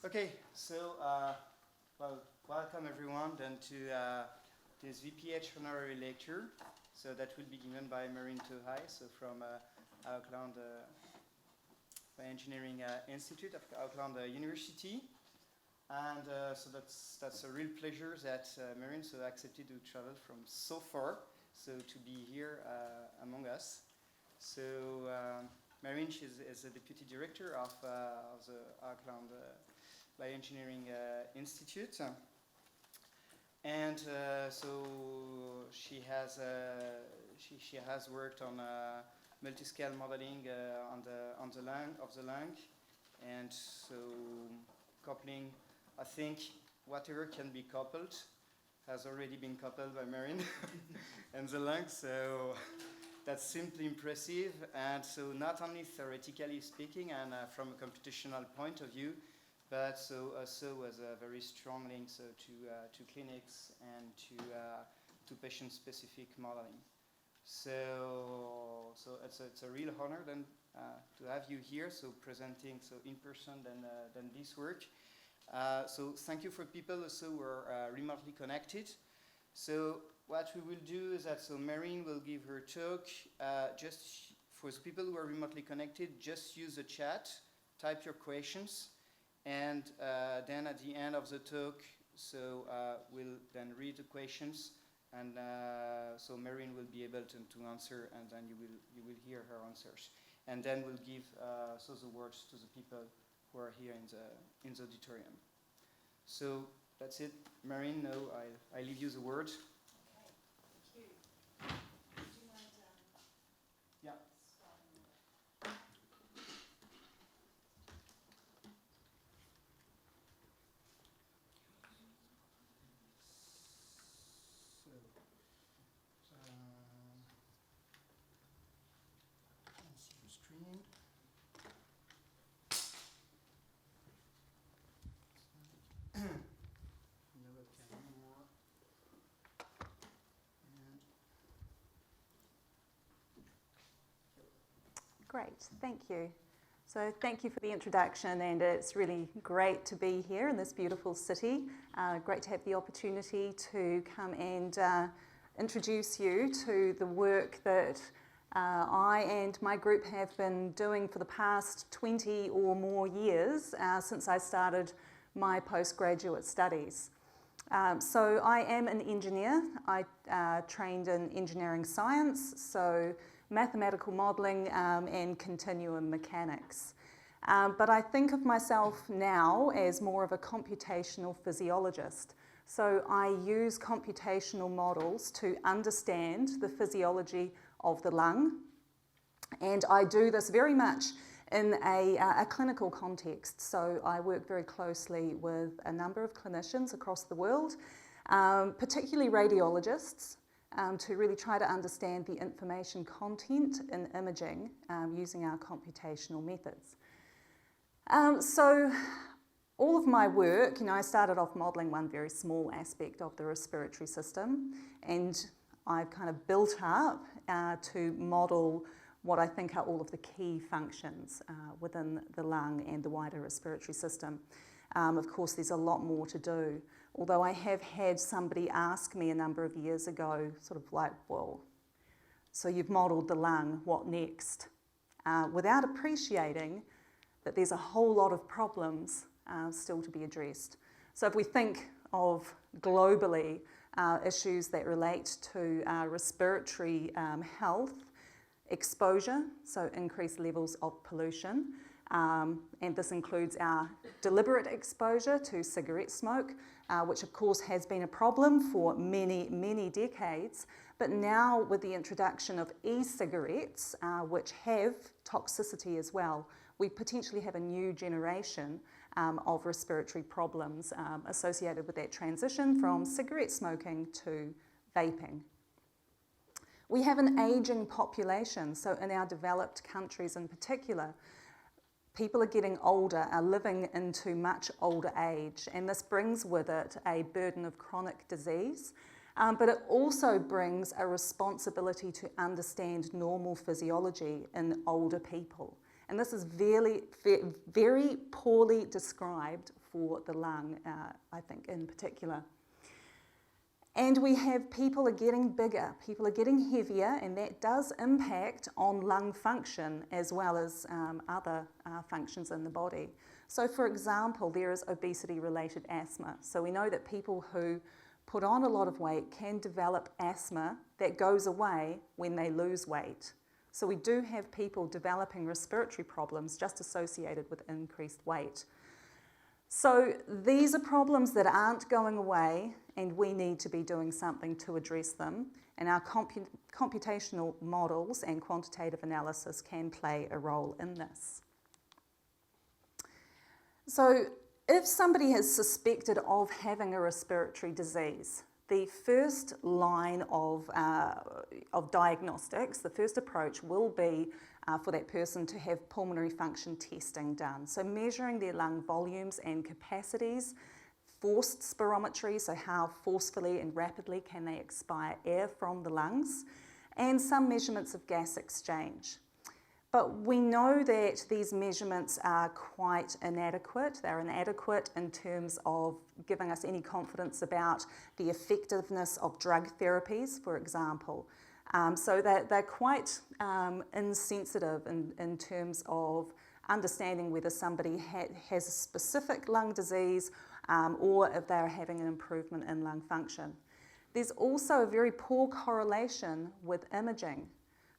Okay, so well, welcome everyone then to this VPH Honorary lecture. So that will be given by Merryn Tawhai, so from Auckland Engineering Institute of Auckland University. And so that's a real pleasure that Merryn so accepted to travel from so far, so to be here among us. So Merryn is the deputy director of the Auckland Bioengineering Institute, and so she has worked on multi-scale modeling on the lung, and so coupling. I think whatever can be coupled has already been coupled by Merryn and the lung. So that's simply impressive, and so not only theoretically speaking and from a computational point of view, but so also was a very strong link so to clinics and to patient-specific modeling. So it's a real honor then to have you here, so presenting so in person than this work. So thank you for people also who are remotely connected. So what we will do is that so Merryn will give her talk. Just for the people who are remotely connected, just use the chat, type your questions. And then at the end of the talk, so we'll then read the questions, and so Merryn will be able to answer, and then you will hear her answers. And then we'll give so the words to the people who are here in the auditorium. So that's it, Merryn. Now I leave you the word. Okay, thank you. Would you mind? Yeah. Screen. No webcam anymore. Great, thank you. So thank you for the introduction, and it's really great to be here in this beautiful city. Great to have the opportunity to come and introduce you to the work that I and my group have been doing for the past 20 or more years since I started my postgraduate studies. So I am an engineer. I trained in engineering science, so mathematical modelling and continuum mechanics. But I think of myself now as more of a computational physiologist. So I use computational models to understand the physiology of the lung, and I do this very much in a clinical context. So I work very closely with a number of clinicians across the world, particularly radiologists, to really try to understand the information content in imaging using our computational methods. So all of my work, I started off modelling one very small aspect of the respiratory system, and I've kind of built up to model what I think are all of the key functions within the lung and the wider respiratory system. Of course, there's a lot more to do, although I have had somebody ask me a number of years ago, sort of like, well, so you've modelled the lung, what next? Without appreciating that there's a whole lot of problems still to be addressed. So if we think of globally issues that relate to respiratory health, exposure, so increased levels of pollution, and this includes our deliberate exposure to cigarette smoke, which of course has been a problem for many, many decades, but now with the introduction of e-cigarettes, which have toxicity as well, we potentially have a new generation of respiratory problems associated with that transition from cigarette smoking to vaping. We have an ageing population, so in our developed countries in particular, people are getting older, are living into much older age, and this brings with it a burden of chronic disease, but it also brings a responsibility to understand normal physiology in older people. And this is very, very poorly described for the lung, I think, in particular. And we have people are getting bigger, people are getting heavier, and that does impact on lung function as well as other functions in the body. So for example, there is obesity-related asthma. So we know that people who put on a lot of weight can develop asthma that goes away when they lose weight. So we do have people developing respiratory problems just associated with increased weight. So these are problems that aren't going away, and we need to be doing something to address them. And our computational models and quantitative analysis can play a role in this. So if somebody is suspected of having a respiratory disease, the first line of diagnostics, the first approach will be for that person to have pulmonary function testing done. So measuring their lung volumes and capacities, forced spirometry, so how forcefully and rapidly can they expire air from the lungs, and some measurements of gas exchange. But we know that these measurements are quite inadequate. They're inadequate in terms of giving us any confidence about the effectiveness of drug therapies, for example. So they're quite insensitive in terms of understanding whether somebody has a specific lung disease or if they're having an improvement in lung function. There's also a very poor correlation with imaging.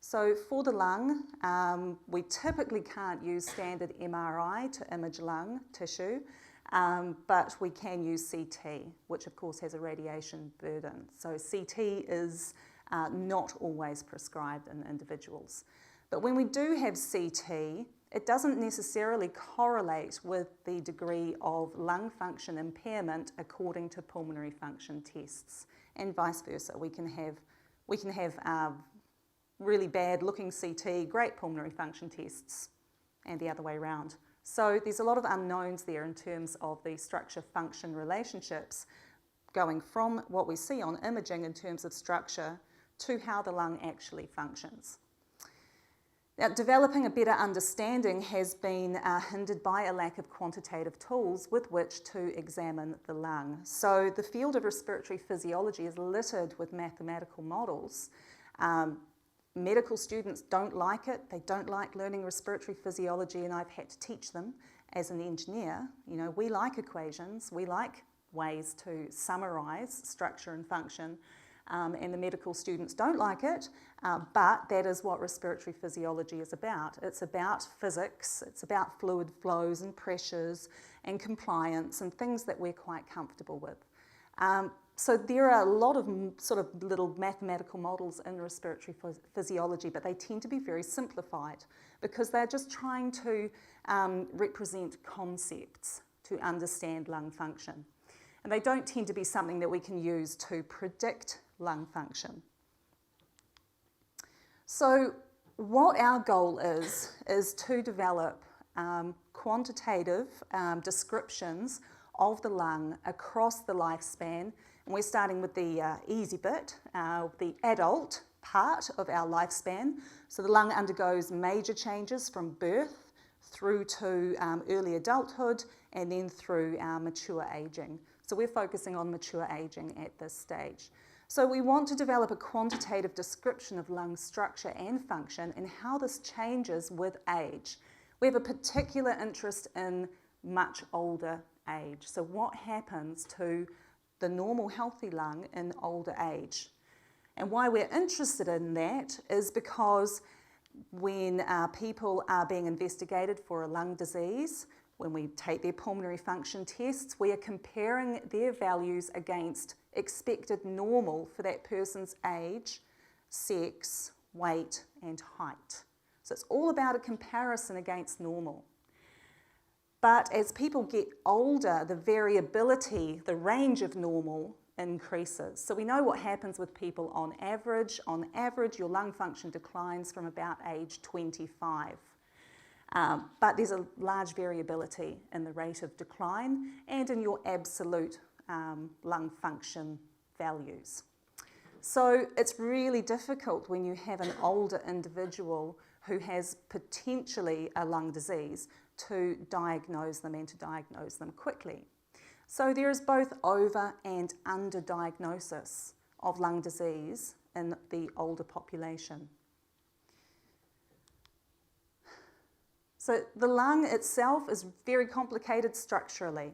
So for the lung, we typically can't use standard MRI to image lung tissue, but we can use CT, which of course has a radiation burden. So CT is not always prescribed in individuals. But when we do have CT, it doesn't necessarily correlate with the degree of lung function impairment according to pulmonary function tests, and vice versa. We can have really bad looking CT, great pulmonary function tests, and the other way around. So there's a lot of unknowns there in terms of the structure-function relationships going from what we see on imaging in terms of structure to how the lung actually functions. Now, developing a better understanding has been hindered by a lack of quantitative tools with which to examine the lung. So the field of respiratory physiology is littered with mathematical models. Medical students don't like it. They don't like learning respiratory physiology, and I've had to teach them as an engineer. You know, we like equations. We like ways to summarise structure and function, and the medical students don't like it, but that is what respiratory physiology is about. It's about physics. It's about fluid flows and pressures and compliance and things that we're quite comfortable with. So there are a lot of sort of little mathematical models in respiratory physiology, but they tend to be very simplified because they're just trying to represent concepts to understand lung function. And they don't tend to be something that we can use to predict lung function. So what our goal is to develop quantitative descriptions of the lung across the lifespan. And we're starting with the easy bit, the adult part of our lifespan. So the lung undergoes major changes from birth through to early adulthood and then through mature aging. So we're focusing on mature aging at this stage. So we want to develop a quantitative description of lung structure and function and how this changes with age. We have a particular interest in much older age. So what happens to the normal healthy lung in older age? And why we're interested in that is because when people are being investigated for a lung disease, when we take their pulmonary function tests, we are comparing their values against expected normal for that person's age, sex, weight, and height. So it's all about a comparison against normal. But as people get older, the variability, the range of normal increases. So we know what happens with people on average. On average, your lung function declines from about age 25. But there's a large variability in the rate of decline and in your absolute lung function values. So it's really difficult when you have an older individual who has potentially a lung disease to diagnose them and to diagnose them quickly. So there is both over and under diagnosis of lung disease in the older population. So the lung itself is very complicated structurally.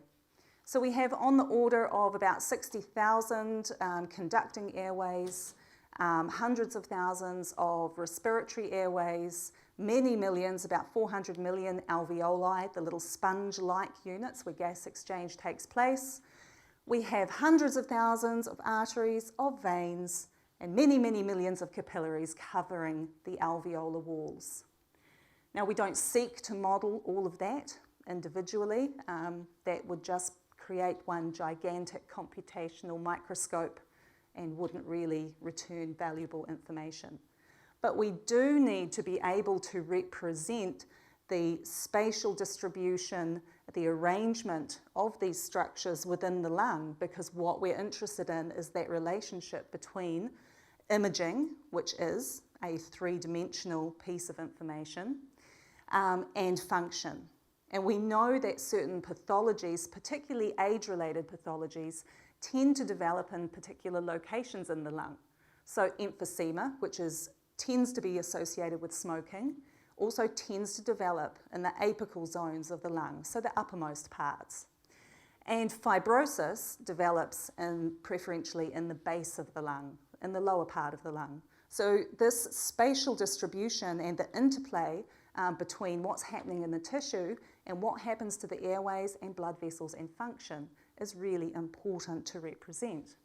So we have on the order of about 60,000 conducting airways, hundreds of thousands of respiratory airways, many millions, about 400 million alveoli, the little sponge-like units where gas exchange takes place. We have hundreds of thousands of arteries, of veins, and many, many millions of capillaries covering the alveolar walls. Now, we don't seek to model all of that individually. That would just create one gigantic computational microscope and wouldn't really return valuable information. But we do need to be able to represent the spatial distribution, the arrangement of these structures within the lung, because what we're interested in is that relationship between imaging, which is a three-dimensional piece of information, and function. And we know that certain pathologies, particularly age-related pathologies, tend to develop in particular locations in the lung. So emphysema, which tends to be associated with smoking, also tends to develop in the apical zones of the lung, so the uppermost parts. And fibrosis develops preferentially in the base of the lung, in the lower part of the lung. So this spatial distribution and the interplay between what's happening in the tissue and what happens to the airways and blood vessels and function is really important to represent.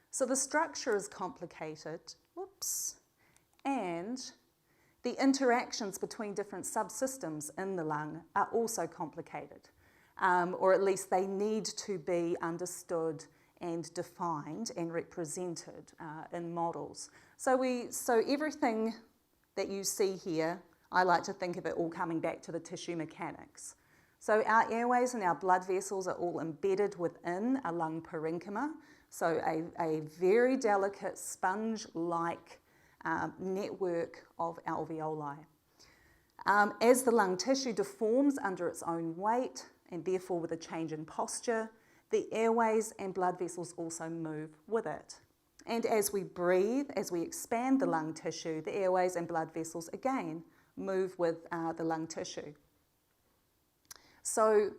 So the structure is complicated, and the interactions between different subsystems in the lung are also complicated, or at least they need to be understood and defined and represented in models. So everything that you see here, I like to think of it all coming back to the tissue mechanics. So our airways and our blood vessels are all embedded within a lung parenchyma, so a very delicate sponge-like network of alveoli. As the lung tissue deforms under its own weight, and therefore with a change in posture, the airways and blood vessels also move with it. And as we breathe, as we expand the lung tissue, the airways and blood vessels again move with the lung tissue. So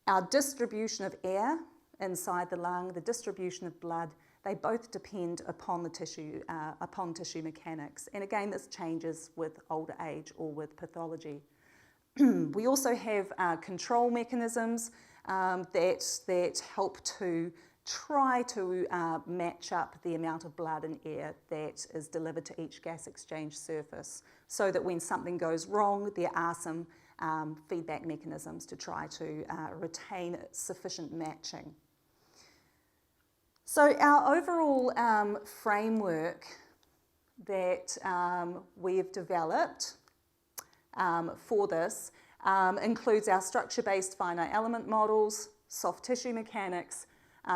our distribution of air inside the lung, the distribution of blood, they both depend upon the tissue, upon tissue mechanics. And again, this changes with older age or with pathology. We also have control mechanisms that help to try to match up the amount of blood and air that is delivered to each gas exchange surface, so that when something goes wrong, there are some feedback mechanisms to try to retain sufficient matching. So our overall framework that we've developed for this includes our structure-based finite element models, soft tissue mechanics,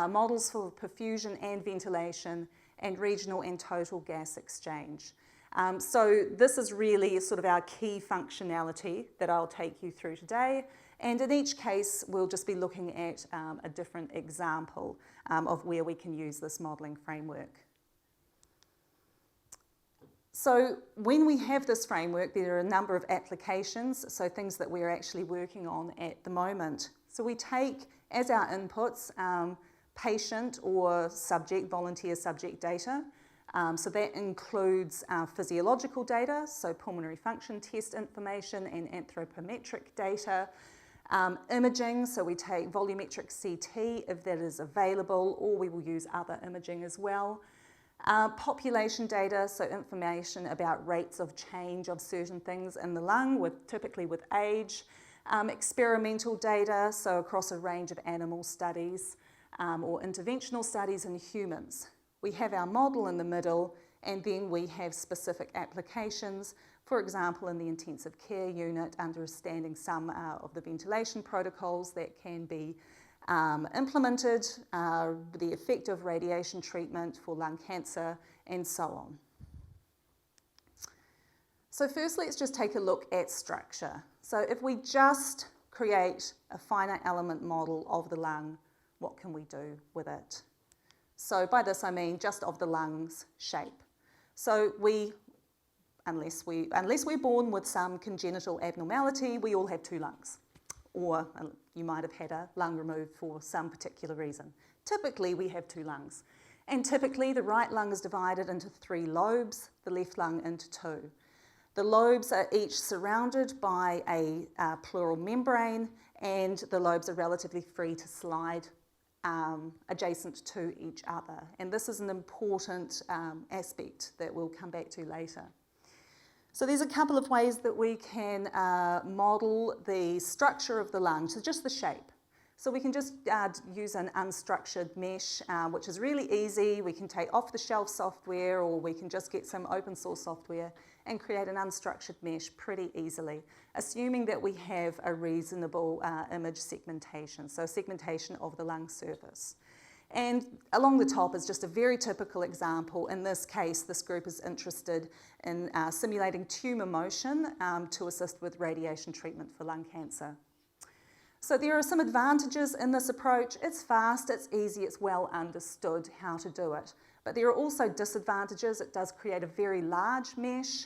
models for perfusion and ventilation, and regional and total gas exchange. So this is really sort of our key functionality that I'll take you through today. And in each case, we'll just be looking at a different example of where we can use this modelling framework. So when we have this framework, there are a number of applications, so things that we're actually working on at the moment. So we take as our inputs patient or subject, volunteer subject data. So that includes physiological data, so pulmonary function test information and anthropometric data. Imaging, so we take volumetric CT if that is available, or we will use other imaging as well. Population data, so information about rates of change of certain things in the lung, typically with age. Experimental data, so across a range of animal studies or interventional studies in humans. We have our model in the middle, and then we have specific applications, for example, in the intensive care unit, understanding some of the ventilation protocols that can be implemented, the effect of radiation treatment for lung cancer, and so on. So first, let's just take a look at structure. So if we just create a finite element model of the lung, what can we do with it? So by this I mean just of the lung's shape. So unless we're born with some congenital abnormality, we all have two lungs. Or you might have had a lung removed for some particular reason. Typically we have two lungs. And typically the right lung is divided into 3 lobes, the left lung into 2. The lobes are each surrounded by a pleural membrane, and the lobes are relatively free to slide adjacent to each other. And this is an important aspect that we'll come back to later. So there's a couple of ways that we can model the structure of the lung, so just the shape. So we can just use an unstructured mesh, which is really easy. We can take off-the-shelf software, or we can just get some open source software and create an unstructured mesh pretty easily, assuming that we have a reasonable image segmentation, so segmentation of the lung surface. And along the top is just a very typical example. In this case, this group is interested in simulating tumour motion to assist with radiation treatment for lung cancer. So there are some advantages in this approach. It's fast, it's easy, it's well understood how to do it. But there are also disadvantages. It does create a very large mesh.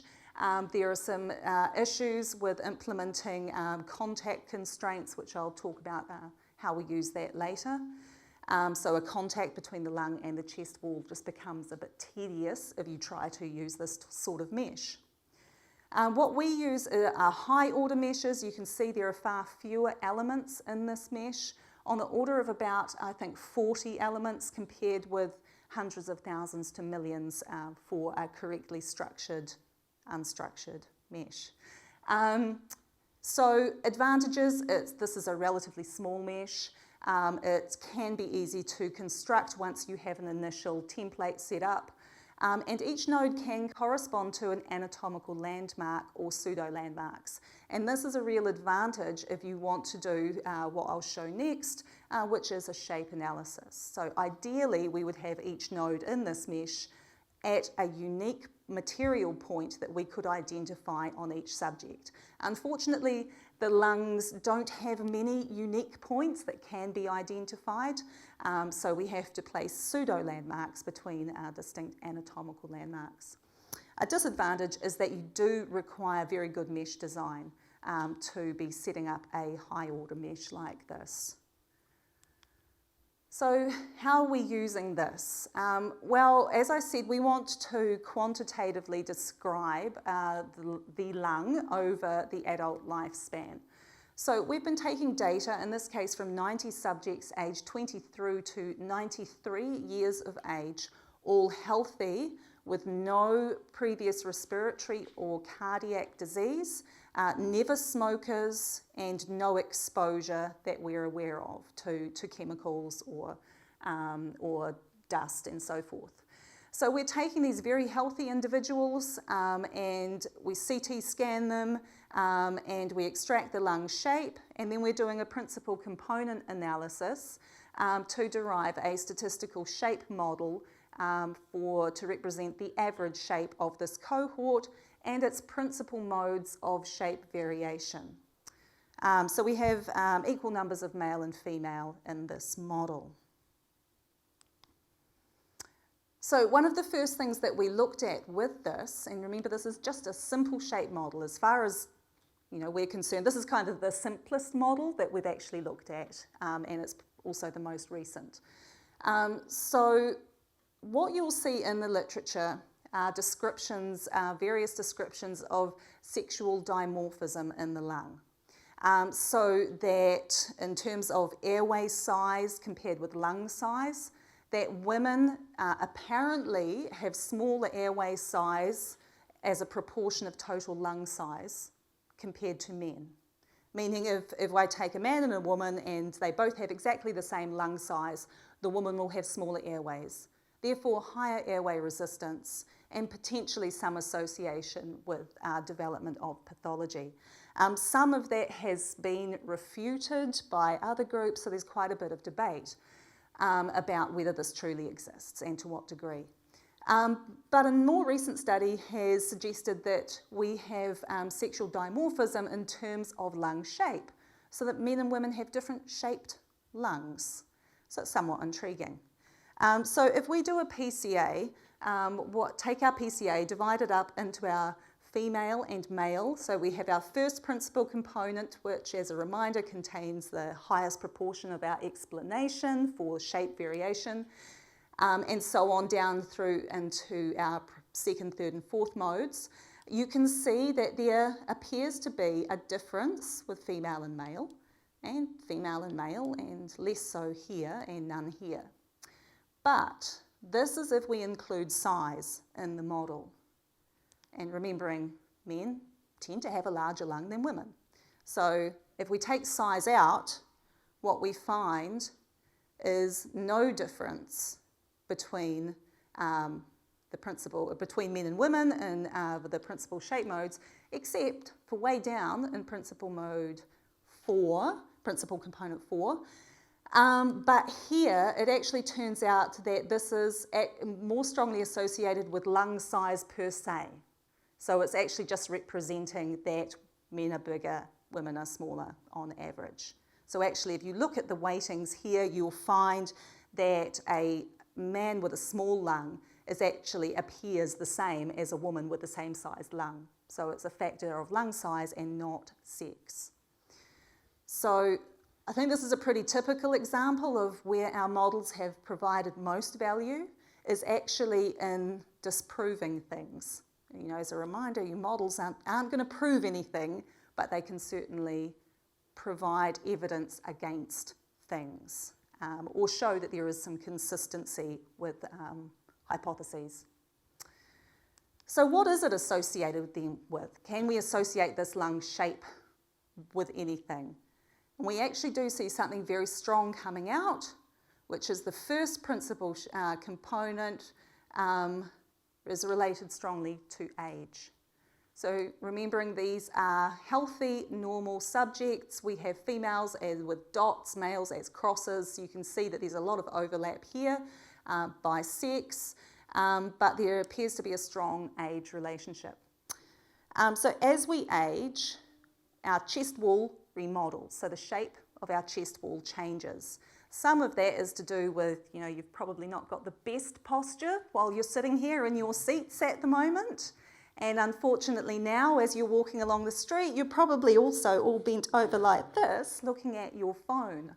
There are some issues with implementing contact constraints, which I'll talk about how we use that later. So a contact between the lung and the chest wall just becomes a bit tedious if you try to use this sort of mesh. What we use are high order meshes. You can see there are far fewer elements in this mesh, on the order of about, I think, 40 elements compared with hundreds of thousands to millions for a correctly structured, unstructured mesh. So advantages, this is a relatively small mesh. It can be easy to construct once you have an initial template set up. And each node can correspond to an anatomical landmark or pseudo-landmarks. And this is a real advantage if you want to do what I'll show next, which is a shape analysis. So ideally, we would have each node in this mesh at a unique material point that we could identify on each subject. Unfortunately, the lungs don't have many unique points that can be identified, so we have to place pseudo-landmarks between distinct anatomical landmarks. A disadvantage is that you do require very good mesh design to be setting up a high-order mesh like this. So how are we using this? Well, as I said, we want to quantitatively describe the lung over the adult lifespan. So we've been taking data, in this case from 90 subjects aged 20 through to 93 years of age, all healthy with no previous respiratory or cardiac disease, never smokers, and no exposure that we're aware of to chemicals or dust and so forth. So we're taking these very healthy individuals and we CT scan them and we extract the lung shape, and then we're doing a principal component analysis to derive a statistical shape model to represent the average shape of this cohort and its principal modes of shape variation. So we have equal numbers of male and female in this model. So one of the first things that we looked at with this, and remember this is just a simple shape model as far as we're concerned, this is kind of the simplest model that we've actually looked at, and it's also the most recent. So what you'll see in the literature are descriptions, various descriptions of sexual dimorphism in the lung. So that in terms of airway size compared with lung size, that women apparently have smaller airway size as a proportion of total lung size compared to men. Meaning if I take a man and a woman and they both have exactly the same lung size, the woman will have smaller airways. Therefore, higher airway resistance and potentially some association with development of pathology. Some of that has been refuted by other groups, so there's quite a bit of debate about whether this truly exists and to what degree. But a more recent study has suggested that we have sexual dimorphism in terms of lung shape, so that men and women have different shaped lungs. So it's somewhat intriguing. So if we do a PCA, take our PCA, divide it up into our female and male. So we have our first principal component, which as a reminder contains the highest proportion of our explanation for shape variation, and so on down through into our second, third and fourth modes. You can see that there appears to be a difference with female and male, and less so here and none here. But this is if we include size in the model. And remembering, men tend to have a larger lung than women. So if we take size out, what we find is no difference between between men and women in the principal shape modes, except for way down in principal mode 4, principal component 4. But here it actually turns out that this is more strongly associated with lung size per se. So it's actually just representing that men are bigger, women are smaller on average. So actually if you look at the weightings here, you'll find that a man with a small lung appears the same as a woman with the same sized lung. So it's a factor of lung size and not sex. So I think this is a pretty typical example of where our models have provided most value, is actually in disproving things. You know, as a reminder, your models aren't going to prove anything, but they can certainly provide evidence against things, or show that there is some consistency with hypotheses. So what is it associated with? Can we associate this lung shape with anything? And we actually do see something very strong coming out, which is the first principal component is related strongly to age. So remembering these are healthy, normal subjects. We have females with dots, males as crosses. You can see that there's a lot of overlap here by sex, but there appears to be a strong age relationship. So as we age, our chest wall remodels. So the shape of our chest wall changes. Some of that is to do with, you know, you've probably not got the best posture while you're sitting here in your seats at the moment. And unfortunately now, as you're walking along the street, you're probably also all bent over like this, looking at your phone.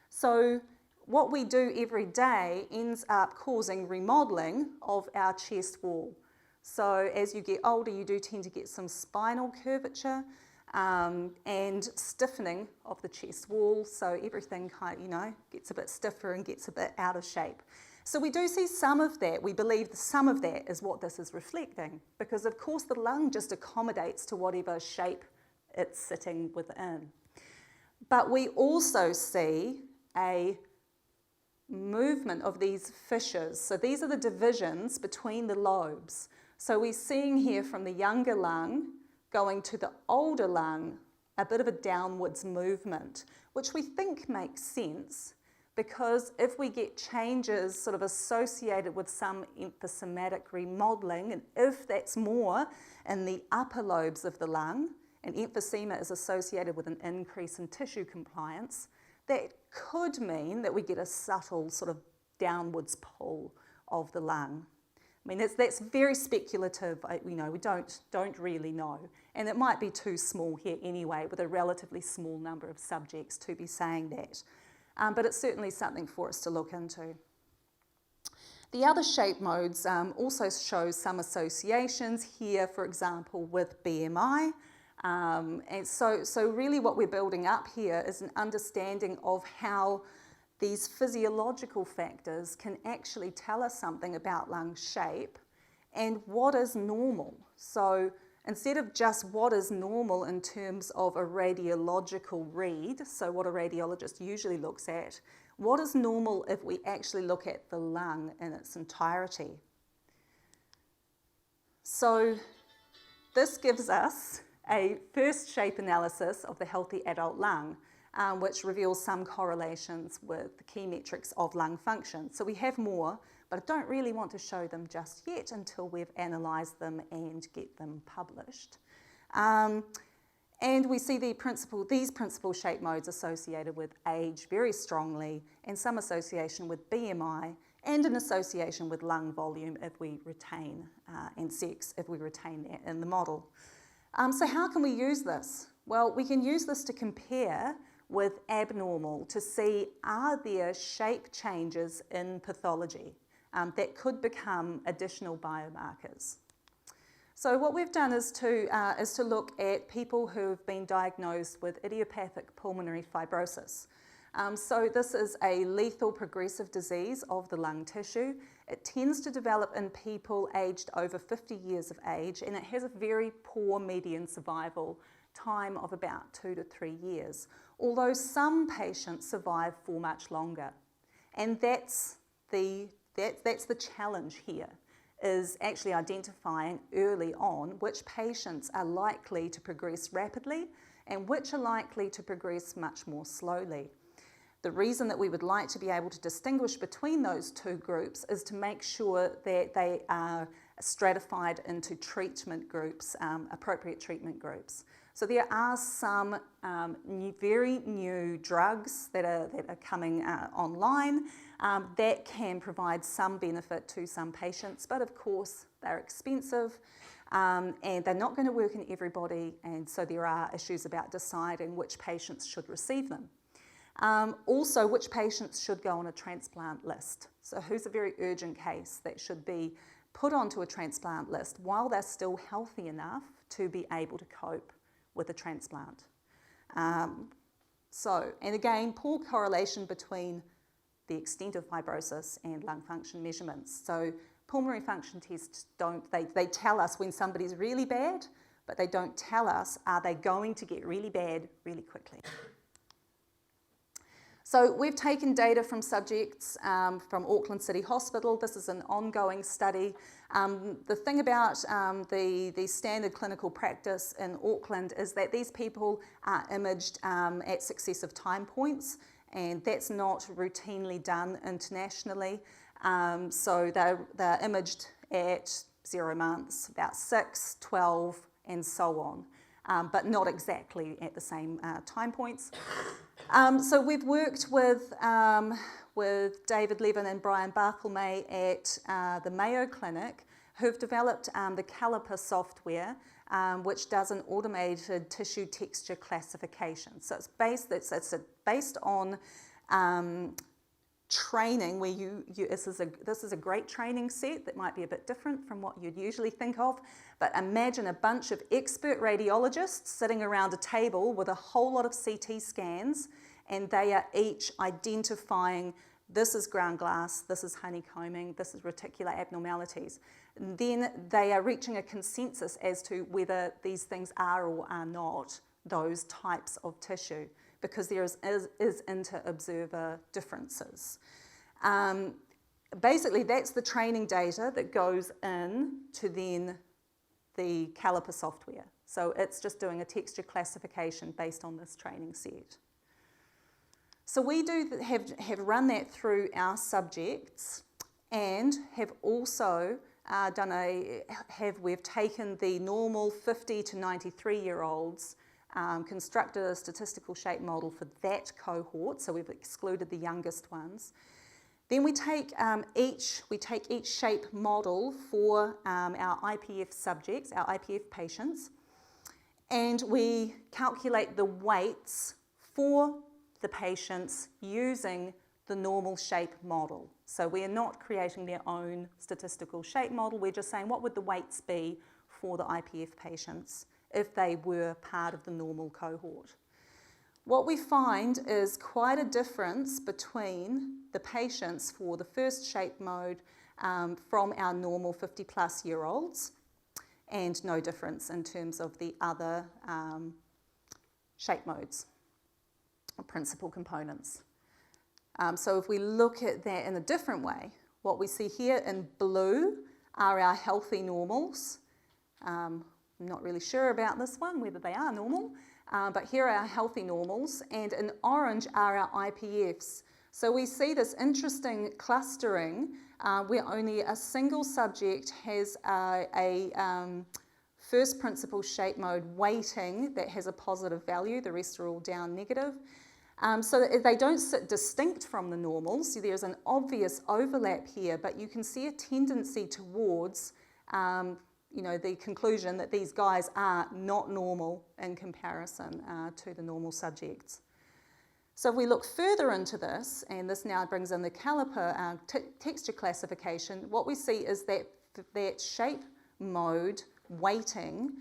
So what we do every day ends up causing remodeling of our chest wall. So as you get older, you do tend to get some spinal curvature and stiffening of the chest wall. So everything gets a bit stiffer and gets a bit out of shape. So we do see some of that. We believe that some of that is what this is reflecting, because of course the lung just accommodates to whatever shape it's sitting within. But we also see a movement of these fissures. So these are the divisions between the lobes. So we're seeing here from the younger lung going to the older lung a bit of a downwards movement, which we think makes sense, because if we get changes sort of associated with some emphysematous remodeling, and if that's more in the upper lobes of the lung, and emphysema is associated with an increase in tissue compliance, that could mean that we get a subtle sort of downwards pull of the lung. I mean, that's very speculative. We don't really know. And it might be too small here anyway, with a relatively small number of subjects to be saying that. But it's certainly something for us to look into. The other shape modes also show some associations here, for example, with BMI. And so really what we're building up here is an understanding of how these physiological factors can actually tell us something about lung shape and what is normal. So instead of just what is normal in terms of a radiological read, so what a radiologist usually looks at, what is normal if we actually look at the lung in its entirety? So this gives us a first shape analysis of the healthy adult lung, which reveals some correlations with the key metrics of lung function. So we have more, but I don't really want to show them just yet until we've analysed them and get them published. And we see these principal shape modes associated with age very strongly, and some association with BMI, and an association with lung volume if we retain, and sex if we retain that in the model. So how can we use this? Well, we can use this to compare with abnormal to see, are there shape changes in pathology that could become additional biomarkers. So what we've done is to look at people who've been diagnosed with idiopathic pulmonary fibrosis. So this is a lethal progressive disease of the lung tissue. It tends to develop in people aged over 50 years of age, and it has a very poor median survival time of about 2 to 3 years, although some patients survive for much longer. And that's the challenge here, is actually identifying early on which patients are likely to progress rapidly and which are likely to progress much more slowly. The reason that we would like to be able to distinguish between those two groups is to make sure that they are stratified into treatment groups, appropriate treatment groups. So there are some very new drugs that are coming online that can provide some benefit to some patients, but of course they're expensive and they're not going to work in everybody, and so there are issues about deciding which patients should receive them. Also, which patients should go on a transplant list. So who's a very urgent case that should be put onto a transplant list while they're still healthy enough to be able to cope with a transplant. And again, poor correlation between the extent of fibrosis and lung function measurements. So pulmonary function tests they tell us when somebody's really bad, but they don't tell us, are they going to get really bad really quickly? So we've taken data from subjects from Auckland City Hospital. This is an ongoing study. The thing about the standard clinical practice in Auckland is that these people are imaged at successive time points, and that's not routinely done internationally. So they're imaged at 0 months, about 6, 12, and so on, but not exactly at the same time points. So we've worked with David Levin and Brian Barthelme at the Mayo Clinic, who've developed the Caliper software, which does an automated tissue texture classification. So it's based on training where this is a great training set that might be a bit different from what you'd usually think of, but imagine a bunch of expert radiologists sitting around a table with a whole lot of CT scans, and they are each identifying, this is ground glass, this is honeycombing, this is reticular abnormalities. And then they are reaching a consensus as to whether these things are or are not those types of tissue, because there is inter-observer differences. Basically, that's the training data that goes in to then the Caliper software. So it's just doing a texture classification based on this training set. So we have run that through our subjects, and have also we've taken the normal 50 to 93-year-olds, constructed a statistical shape model for that cohort, so we've excluded the youngest ones. Then we take each shape model for our IPF subjects, our IPF patients, and we calculate the weights for the patients using the normal shape model. So we are not creating their own statistical shape model, we're just saying what would the weights be for the IPF patients if they were part of the normal cohort. What we find is quite a difference between the patients for the first shape mode from our normal 50+ year olds, and no difference in terms of the other shape modes or principal components. So if we look at that in a different way, what we see here in blue are our healthy normals, I'm not really sure about this one, whether they are normal, but here are our healthy normals, and in orange are our IPFs. So we see this interesting clustering where only a single subject has a first principle shape mode weighting that has a positive value, the rest are all down negative. So that they don't sit distinct from the normals. So there's an obvious overlap here, but you can see a tendency towards the conclusion that these guys are not normal in comparison to the normal subjects. So if we look further into this, and this now brings in the caliper texture classification, what we see is that shape mode weighting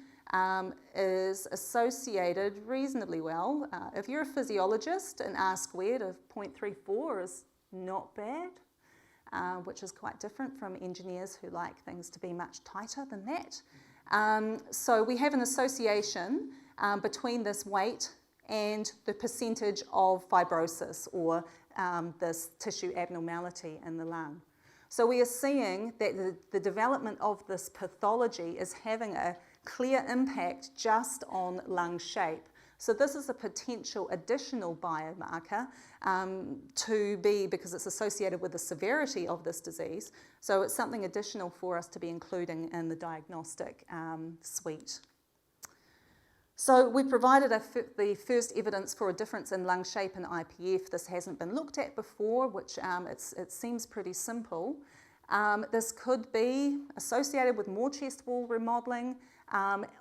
is associated reasonably well. If you're a physiologist, an R-squared of 0.34 is not bad, which is quite different from engineers who like things to be much tighter than that. So we have an association between this weight and the percentage of fibrosis or this tissue abnormality in the lung. So we are seeing that the development of this pathology is having a clear impact just on lung shape. So this is a potential additional biomarker because it's associated with the severity of this disease. So it's something additional for us to be including in the diagnostic suite. So we provided the first evidence for a difference in lung shape in IPF. This hasn't been looked at before, which it seems pretty simple. This could be associated with more chest wall remodelling,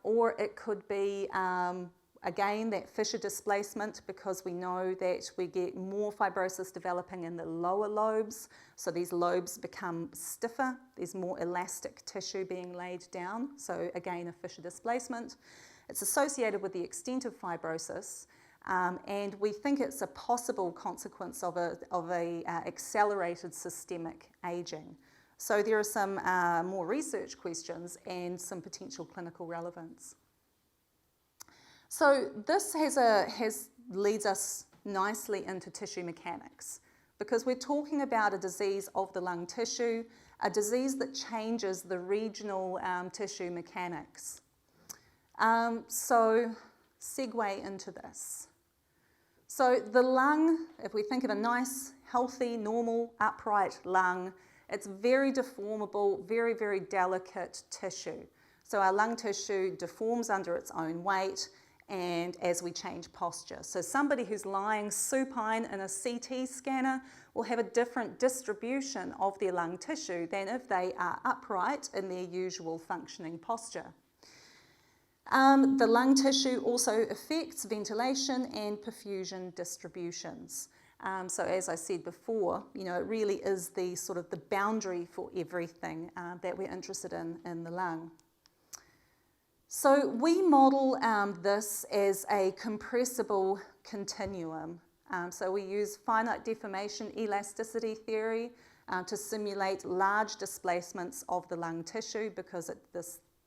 or it could be, again, that fissure displacement, because we know that we get more fibrosis developing in the lower lobes. So these lobes become stiffer. There's more elastic tissue being laid down. So again, a fissure displacement. It's associated with the extent of fibrosis, and we think it's a possible consequence of a accelerated systemic ageing. So there are some more research questions and some potential clinical relevance. So this leads us nicely into tissue mechanics, because we're talking about a disease of the lung tissue, a disease that changes the regional tissue mechanics. So segue into this. So the lung, if we think of a nice, healthy, normal, upright lung, it's very deformable, very, very delicate tissue. So our lung tissue deforms under its own weight and as we change posture. So somebody who's lying supine in a CT scanner will have a different distribution of their lung tissue than if they are upright in their usual functioning posture. The lung tissue also affects ventilation and perfusion distributions. So as I said before, it really is the sort of the boundary for everything that we're interested in the lung. So we model this as a compressible continuum. So we use finite deformation elasticity theory to simulate large displacements of the lung tissue, because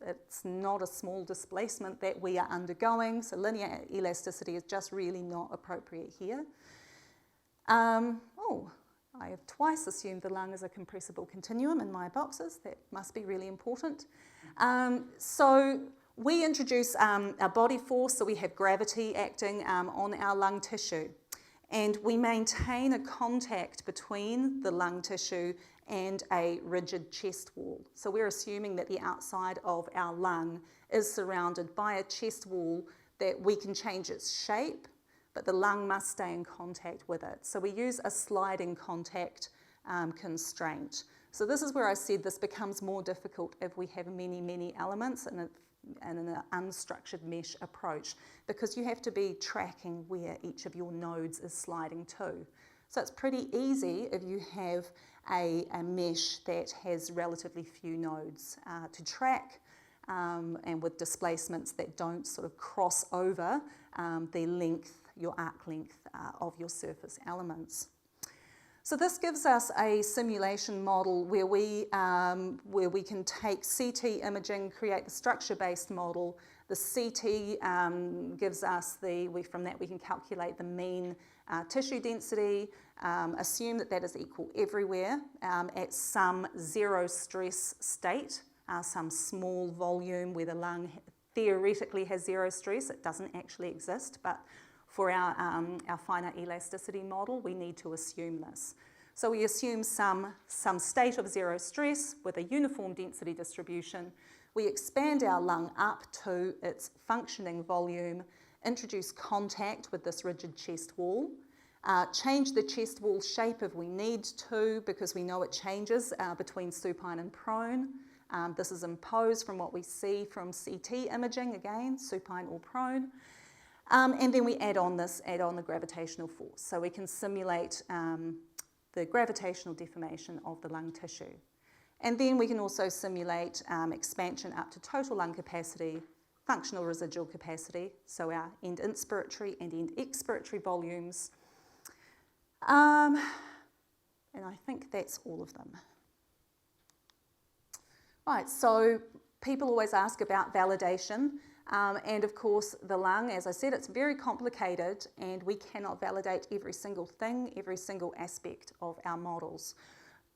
it's not a small displacement that we are undergoing, so linear elasticity is just really not appropriate here. I have twice assumed the lung is a compressible continuum in my boxes. That must be really important. So we introduce our body force, so we have gravity acting on our lung tissue. And we maintain a contact between the lung tissue and a rigid chest wall. So we're assuming that the outside of our lung is surrounded by a chest wall that we can change its shape, but the lung must stay in contact with it. So we use a sliding contact constraint. So this is where I said this becomes more difficult if we have many, many elements in an unstructured mesh approach, because you have to be tracking where each of your nodes is sliding to. So it's pretty easy if you have a mesh that has relatively few nodes to track, and with displacements that don't sort of cross over the length, your arc length of your surface elements. So this gives us a simulation model where we can take CT imaging, create the structure-based model. The CT gives us from that we can calculate the mean tissue density, assume that is equal everywhere at some zero stress state, some small volume where the lung theoretically has zero stress. It doesn't actually exist, but for our finite elasticity model, we need to assume this. So we assume some state of zero stress with a uniform density distribution. We expand our lung up to its functioning volume, introduce contact with this rigid chest wall, change the chest wall shape if we need to, because we know it changes between supine and prone. This is imposed from what we see from CT imaging, again, supine or prone. And then we add on the gravitational force. So we can simulate the gravitational deformation of the lung tissue. And then we can also simulate expansion up to total lung capacity, functional residual capacity, so our end inspiratory and end expiratory volumes. And I think that's all of them. Right, so people always ask about validation. And of course, the lung, as I said, it's very complicated and we cannot validate every single thing, every single aspect of our models.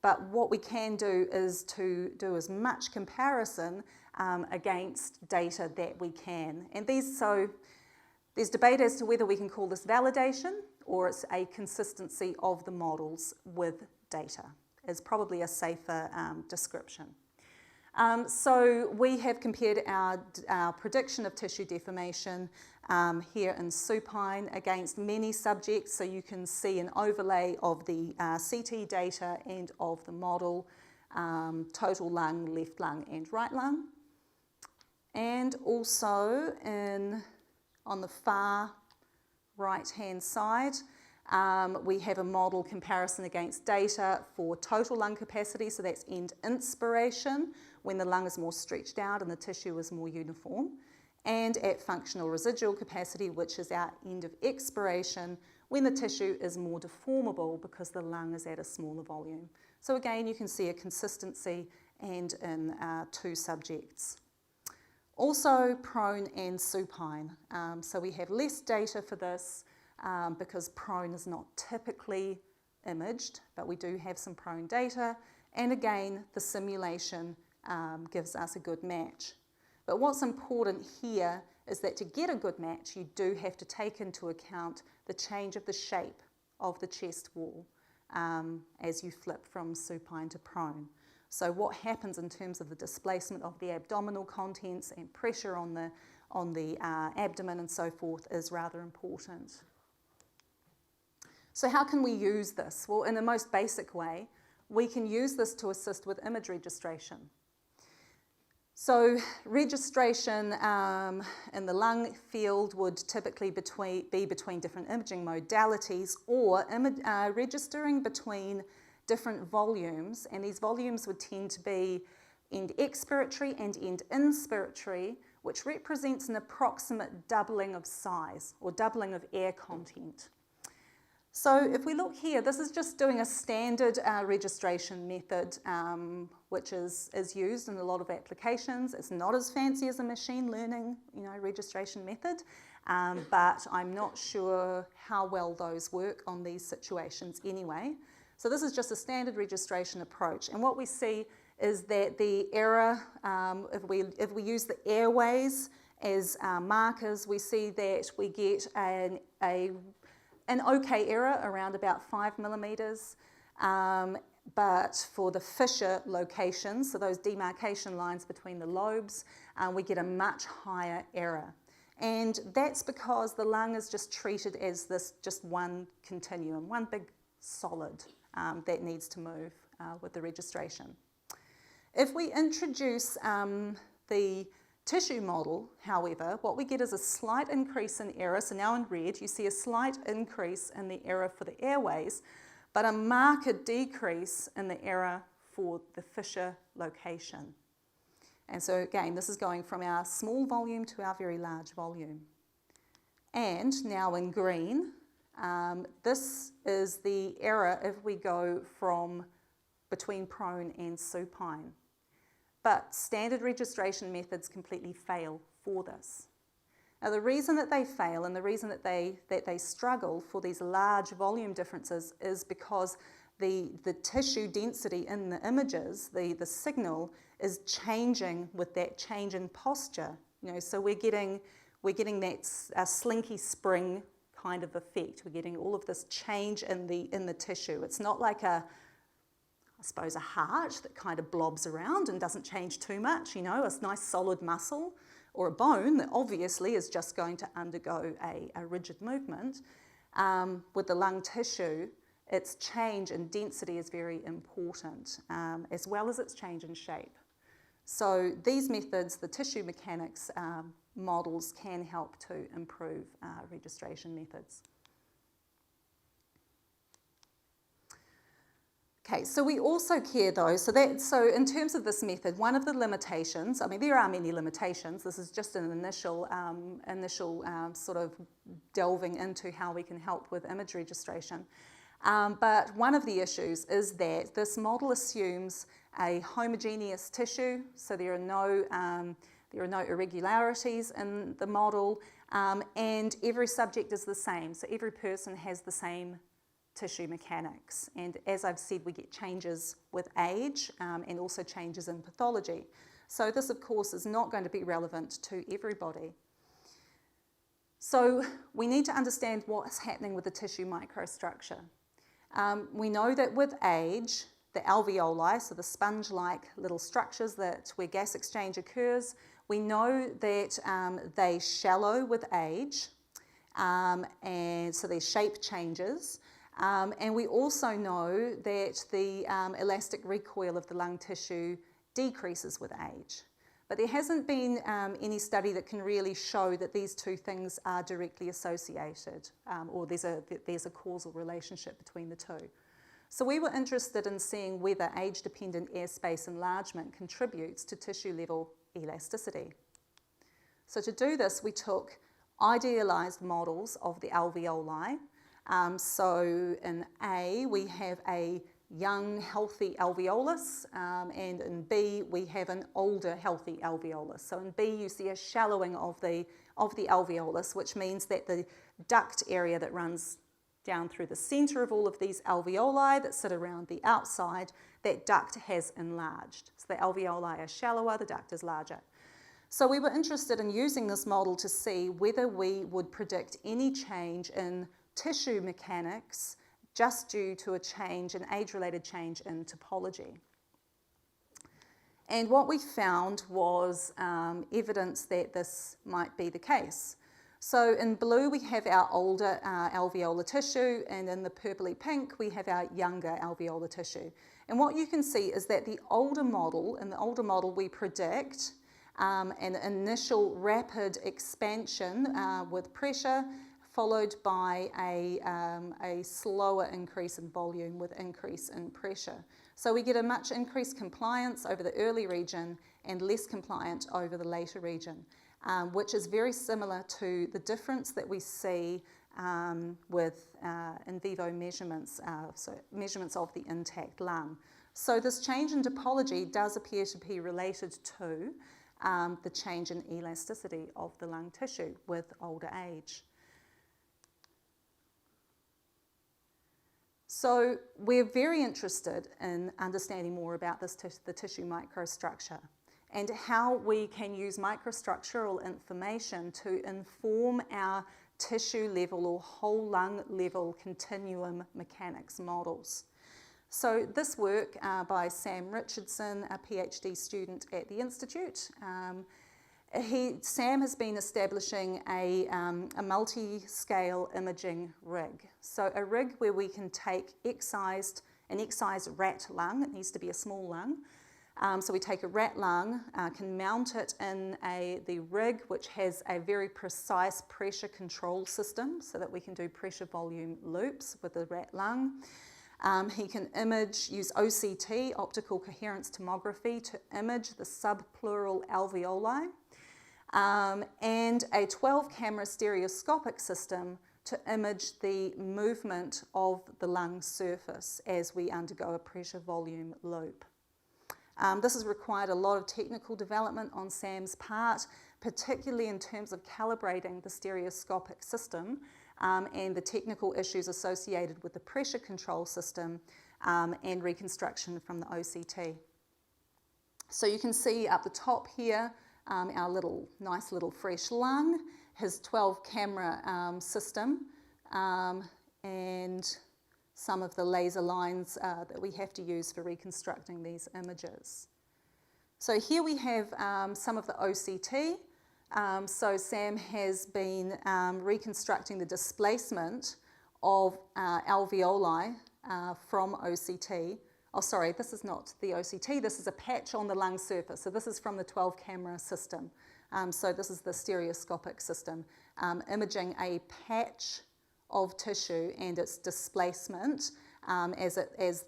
But what we can do is to do as much comparison against data that we can. And there's debate as to whether we can call this validation or it's a consistency of the models with data, is probably a safer description. So we have compared our prediction of tissue deformation here in supine against many subjects, so you can see an overlay of the CT data and of the model, total lung, left lung and right lung. And also on the far right-hand side, we have a model comparison against data for total lung capacity, so that's end inspiration, when the lung is more stretched out and the tissue is more uniform, and at functional residual capacity, which is our end of expiration, when the tissue is more deformable because the lung is at a smaller volume. So again, you can see a consistency and in two subjects. Also prone and supine. So we have less data for this because prone is not typically imaged, but we do have some prone data. And again, the simulation gives us a good match. But what's important here is that to get a good match, you do have to take into account the change of the shape of the chest wall as you flip from supine to prone. So what happens in terms of the displacement of the abdominal contents and pressure on the abdomen and so forth is rather important. So how can we use this? Well, in the most basic way, we can use this to assist with image registration. So registration in the lung field would typically be between different imaging modalities, or registering between different volumes, and these volumes would tend to be end expiratory and end inspiratory, which represents an approximate doubling of size or doubling of air content. So if we look here, this is just doing a standard registration method, which is used in a lot of applications. It's not as fancy as a machine learning, registration method, but I'm not sure how well those work on these situations anyway. So this is just a standard registration approach. And what we see is that the error, if we use the airways as markers, we see that we get an okay error around about 5 millimeters. But for the fissure locations, so those demarcation lines between the lobes, we get a much higher error. And that's because the lung is just treated as this just one continuum, one big solid that needs to move with the registration. If we introduce the tissue model, however, what we get is a slight increase in error. So now in red, you see a slight increase in the error for the airways, but a marked decrease in the error for the fissure location. And so again, this is going from our small volume to our very large volume. And now in green, this is the error if we go from between prone and supine. But standard registration methods completely fail for this. Now the reason that they fail and the reason that they struggle for these large volume differences is because the tissue density in the images, the signal, is changing with that change in posture. So we're getting that slinky spring kind of effect. We're getting all of this change in the tissue. It's not like I suppose a heart that kind of blobs around and doesn't change too much, a nice solid muscle, or a bone that obviously is just going to undergo a rigid movement. With the lung tissue, its change in density is very important, as well as its change in shape. So these methods, the tissue mechanics models, can help to improve registration methods. Okay, so we also care though, so in terms of this method, one of the limitations, there are many limitations, this is just an initial sort of delving into how we can help with image registration. But one of the issues is that this model assumes a homogeneous tissue, so there are no irregularities in the model, and every subject is the same, so every person has the same tissue mechanics. And as I've said, we get changes with age and also changes in pathology. So this, of course, is not going to be relevant to everybody. So we need to understand what's happening with the tissue microstructure. We know that with age, the alveoli, so the sponge-like little structures where gas exchange occurs, we know that they shallow with age, and so their shape changes. And we also know that the elastic recoil of the lung tissue decreases with age. But there hasn't been any study that can really show that these two things are directly associated, or there's a causal relationship between the two. So we were interested in seeing whether age-dependent airspace enlargement contributes to tissue-level elasticity. So to do this, we took idealized models of the alveoli. So in A, we have a young, healthy alveolus, and in B, we have an older, healthy alveolus. So in B, you see a shallowing of the alveolus, which means that the duct area that runs down through the centre of all of these alveoli that sit around the outside, that duct has enlarged. So the alveoli are shallower, the duct is larger. So we were interested in using this model to see whether we would predict any change in tissue mechanics just due to an age-related change in topology. And what we found was evidence that this might be the case. So in blue we have our older alveolar tissue, and in the purpley pink we have our younger alveolar tissue. And what you can see is that in the older model we predict an initial rapid expansion with pressure, followed by a slower increase in volume with increase in pressure. So we get a much increased compliance over the early region and less compliant over the later region, which is very similar to the difference that we see with in vivo measurements, so measurements of the intact lung. So this change in topology does appear to be related to the change in elasticity of the lung tissue with older age. So we're very interested in understanding more about the tissue microstructure and how we can use microstructural information to inform our tissue level or whole lung level continuum mechanics models. So this work by Sam Richardson, a PhD student at the Institute, Sam has been establishing a multi-scale imaging rig. So a rig where we can take an excised rat lung, it needs to be a small lung. So we take a rat lung, can mount it in the rig, which has a very precise pressure control system so that we can do pressure volume loops with the rat lung. He can use OCT, optical coherence tomography, to image the subpleural alveoli. And a 12-camera stereoscopic system to image the movement of the lung surface as we undergo a pressure volume loop. This has required a lot of technical development on Sam's part, particularly in terms of calibrating the stereoscopic system and the technical issues associated with the pressure control system and reconstruction from the OCT. So you can see up the top here our nice little fresh lung, his 12 camera system, and some of the laser lines that we have to use for reconstructing these images. So here we have some of the OCT. So Sam has been reconstructing the displacement of alveoli from OCT. Oh, sorry, this is not the OCT, this is a patch on the lung surface. So this is from the 12 camera system. So this is the stereoscopic system, imaging a patch of tissue and its displacement as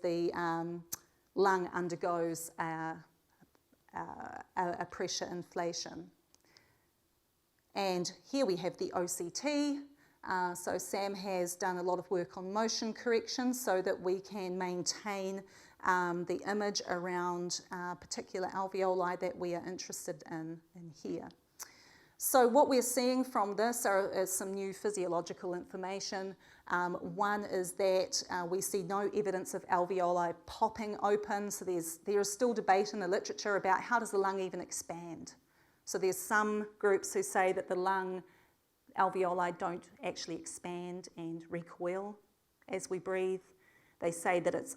the lung undergoes a pressure inflation. And here we have the OCT. So Sam has done a lot of work on motion correction so that we can maintain the image around particular alveoli that we are interested in here. So what we're seeing from this is some new physiological information. One is that we see no evidence of alveoli popping open. So there is still debate in the literature about how does the lung even expand. So there's some groups who say that the lung alveoli don't actually expand and recoil as we breathe. They say that it's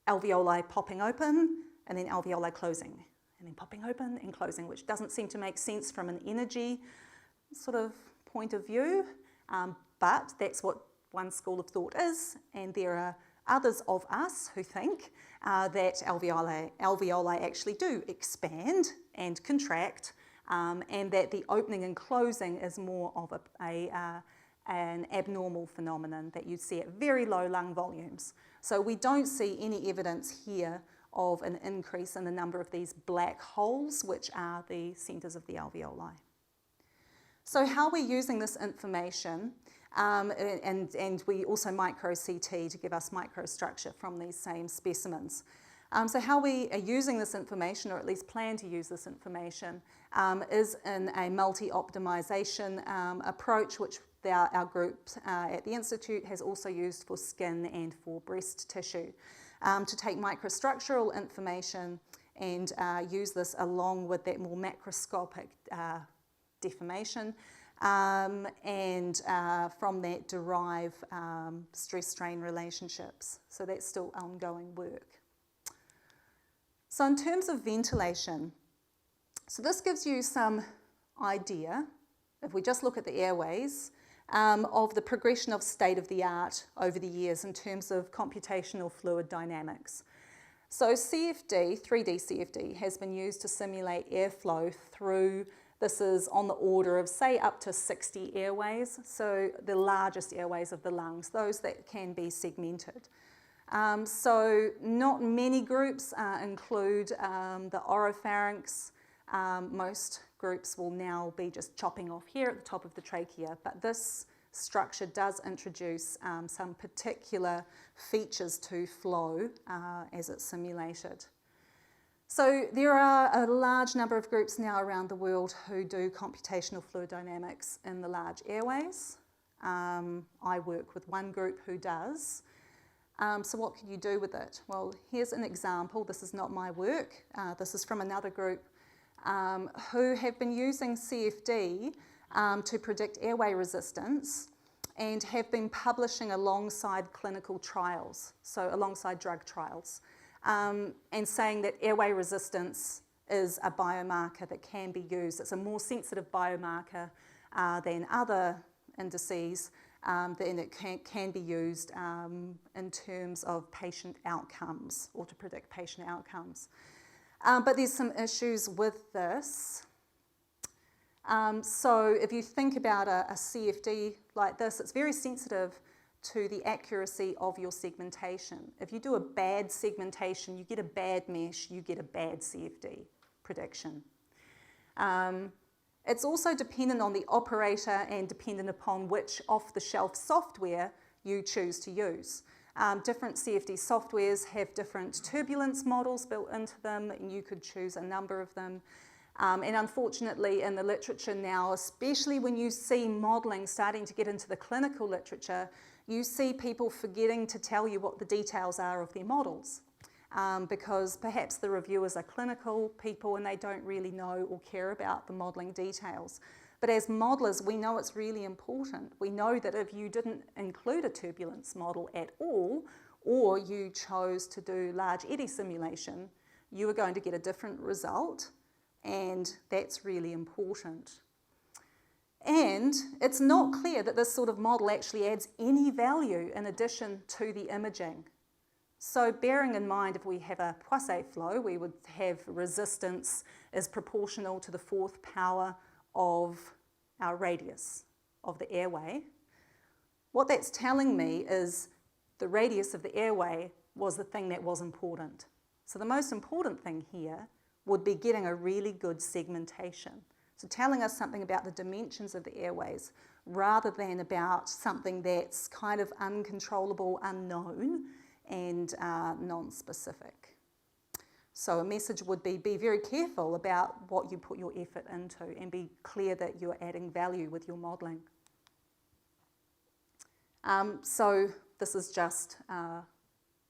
alveoli popping open and then alveoli closing, and then popping open and closing, which doesn't seem to make sense from an energy sort of point of view, but that's what one school of thought is, and there are others of us who think that alveoli actually do expand and contract, and that the opening and closing is more of an abnormal phenomenon that you see at very low lung volumes. So we don't see any evidence here of an increase in the number of these black holes, which are the centres of the alveoli. So how are we using this information? And we also micro-CT to give us microstructure from these same specimens. So how we are using this information, or at least plan to use this information, is in a multi-optimization approach, which our group at the Institute has also used for skin and for breast tissue, to take microstructural information and use this along with that more macroscopic deformation, and from that derive stress-strain relationships. So that's still ongoing work. So in terms of ventilation, so this gives you some idea, if we just look at the airways, of the progression of state-of-the-art over the years in terms of computational fluid dynamics. So CFD, 3D CFD, has been used to simulate airflow through, this is on the order of, say, up to 60 airways, so the largest airways of the lungs, those that can be segmented. So not many groups include the oropharynx. Most groups will now be just chopping off here at the top of the trachea, but this structure does introduce some particular features to flow as it's simulated. So there are a large number of groups now around the world who do computational fluid dynamics in the large airways. I work with one group who does. So what can you do with it? Well, here's an example. This is not my work. This is from another group who have been using CFD to predict airway resistance and have been publishing alongside clinical trials, so alongside drug trials, and saying that airway resistance is a biomarker that can be used. It's a more sensitive biomarker than other indices, then it can be used in terms of patient outcomes or to predict patient outcomes. But there's some issues with this. So if you think about a CFD like this, it's very sensitive to the accuracy of your segmentation. If you do a bad segmentation, you get a bad mesh, you get a bad CFD prediction. It's also dependent on the operator and dependent upon which off-the-shelf software you choose to use. Different CFD softwares have different turbulence models built into them, and you could choose a number of them. And unfortunately, in the literature now, especially when you see modelling starting to get into the clinical literature, you see people forgetting to tell you what the details are of their models. because perhaps the reviewers are clinical people and they don't really know or care about the modelling details. But as modellers, we know it's really important. We know that if you didn't include a turbulence model at all, or you chose to do large eddy simulation, you are going to get a different result, and that's really important. And it's not clear that this sort of model actually adds any value in addition to the imaging. So bearing in mind, if we have a Poisson flow, we would have resistance is proportional to the fourth power of our radius of the airway. What that's telling me is the radius of the airway was the thing that was important. So the most important thing here would be getting a really good segmentation. So telling us something about the dimensions of the airways rather than about something that's kind of uncontrollable, unknown, and non-specific. So a message would be very careful about what you put your effort into and be clear that you're adding value with your modelling. So this is just,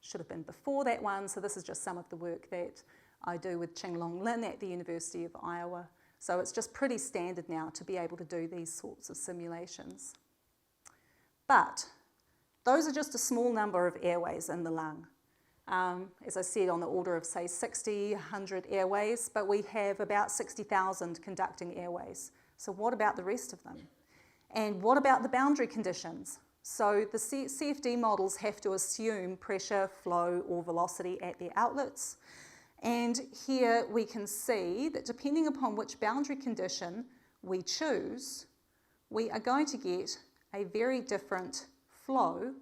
should have been before that one, so this is just some of the work that I do with Qinglong Lin at the University of Iowa. So it's just pretty standard now to be able to do these sorts of simulations. But those are just a small number of airways in the lung. As I said, on the order of, say, 60, 100 airways, but we have about 60,000 conducting airways. So what about the rest of them? And what about the boundary conditions? So the CFD models have to assume pressure, flow, or velocity at their outlets. And here we can see that depending upon which boundary condition we choose, we are going to get a very different flow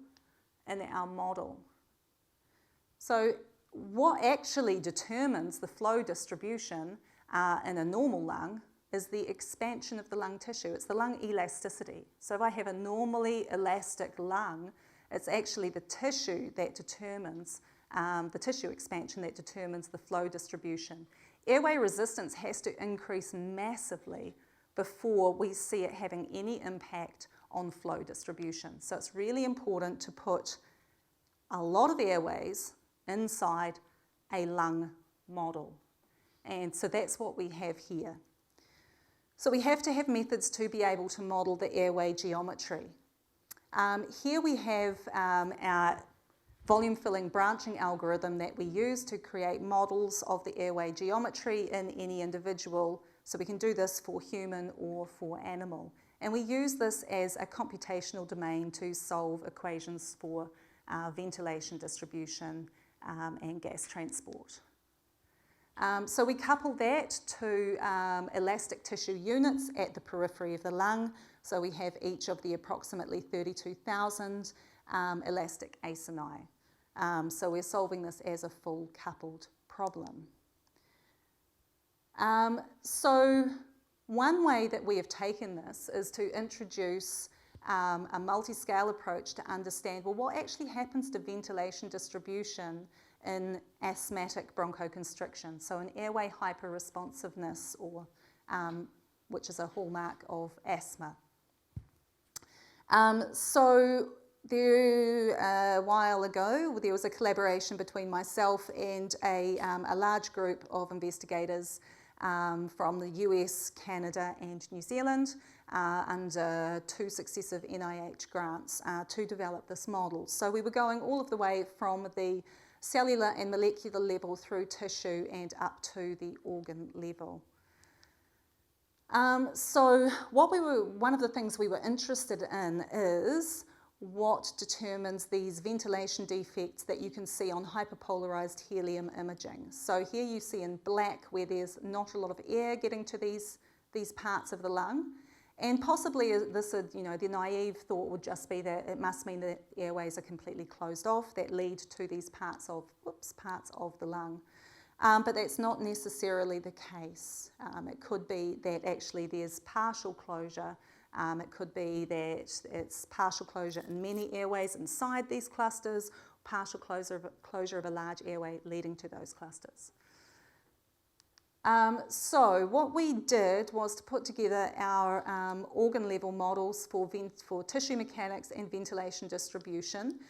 in our model. So what actually determines the flow distribution in a normal lung is the expansion of the lung tissue. It's the lung elasticity. So if I have a normally elastic lung, it's actually the tissue that determines, the tissue expansion that determines the flow distribution. Airway resistance has to increase massively before we see it having any impact on flow distribution. So it's really important to put a lot of airways inside a lung model. And so that's what we have here. So we have to have methods to be able to model the airway geometry. Here we have our volume filling branching algorithm that we use to create models of the airway geometry in any individual. So we can do this for human or for animal. And we use this as a computational domain to solve equations for ventilation distribution and gas transport. So we couple that to elastic tissue units at the periphery of the lung. So we have each of the approximately 32,000 elastic acini. So we're solving this as a full coupled problem. So one way that we have taken this is to introduce a multi-scale approach to understand, well, what actually happens to ventilation distribution in asthmatic bronchoconstriction, so an airway hyperresponsiveness, or which is a hallmark of asthma. So there, a while ago, there was a collaboration between myself and a large group of investigators from the US, Canada and New Zealand under 2 successive NIH grants to develop this model. So we were going all of the way from the cellular and molecular level through tissue and up to the organ level. So one of the things we were interested in is what determines these ventilation defects that you can see on hyperpolarized helium imaging. So here you see in black where there's not a lot of air getting to these parts of the lung. And possibly this, the naive thought would just be that it must mean that airways are completely closed off that lead to these parts of the lung. But that's not necessarily the case. It could be that actually there's partial closure. It could be that it's partial closure in many airways inside these clusters, partial closure of a large airway leading to those clusters. So what we did was to put together our organ level models for tissue mechanics and ventilation distribution.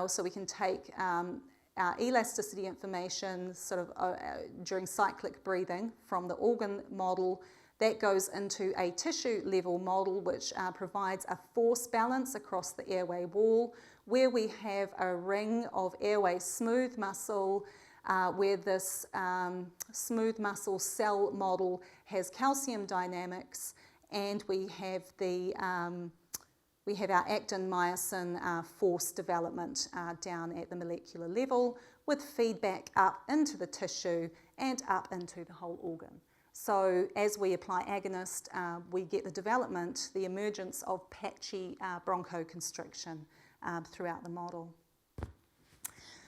So we can take elasticity information sort of during cyclic breathing from the organ model. That goes into a tissue level model which provides a force balance across the airway wall, where we have a ring of airway smooth muscle, where this smooth muscle cell model has calcium dynamics, and we have our actin-myosin force development down at the molecular level, with feedback up into the tissue and up into the whole organ. So as we apply agonist, we get the development, the emergence of patchy bronchoconstriction throughout the model.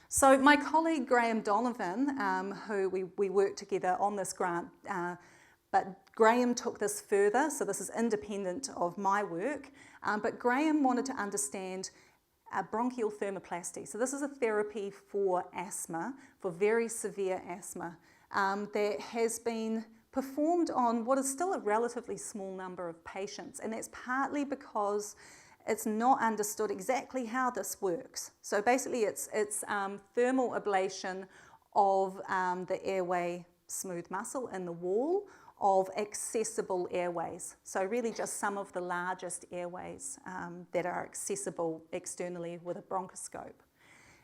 So my colleague Graham Donovan, who we worked together on this grant, but Graham took this further, so this is independent of my work, but Graham wanted to understand bronchial thermoplasty. So this is a therapy for asthma, for very severe asthma, that has been performed on what is still a relatively small number of patients, and that's partly because it's not understood exactly how this works. So basically it's thermal ablation of the airway smooth muscle in the wall of accessible airways. So really just some of the largest airways that are accessible externally with a bronchoscope.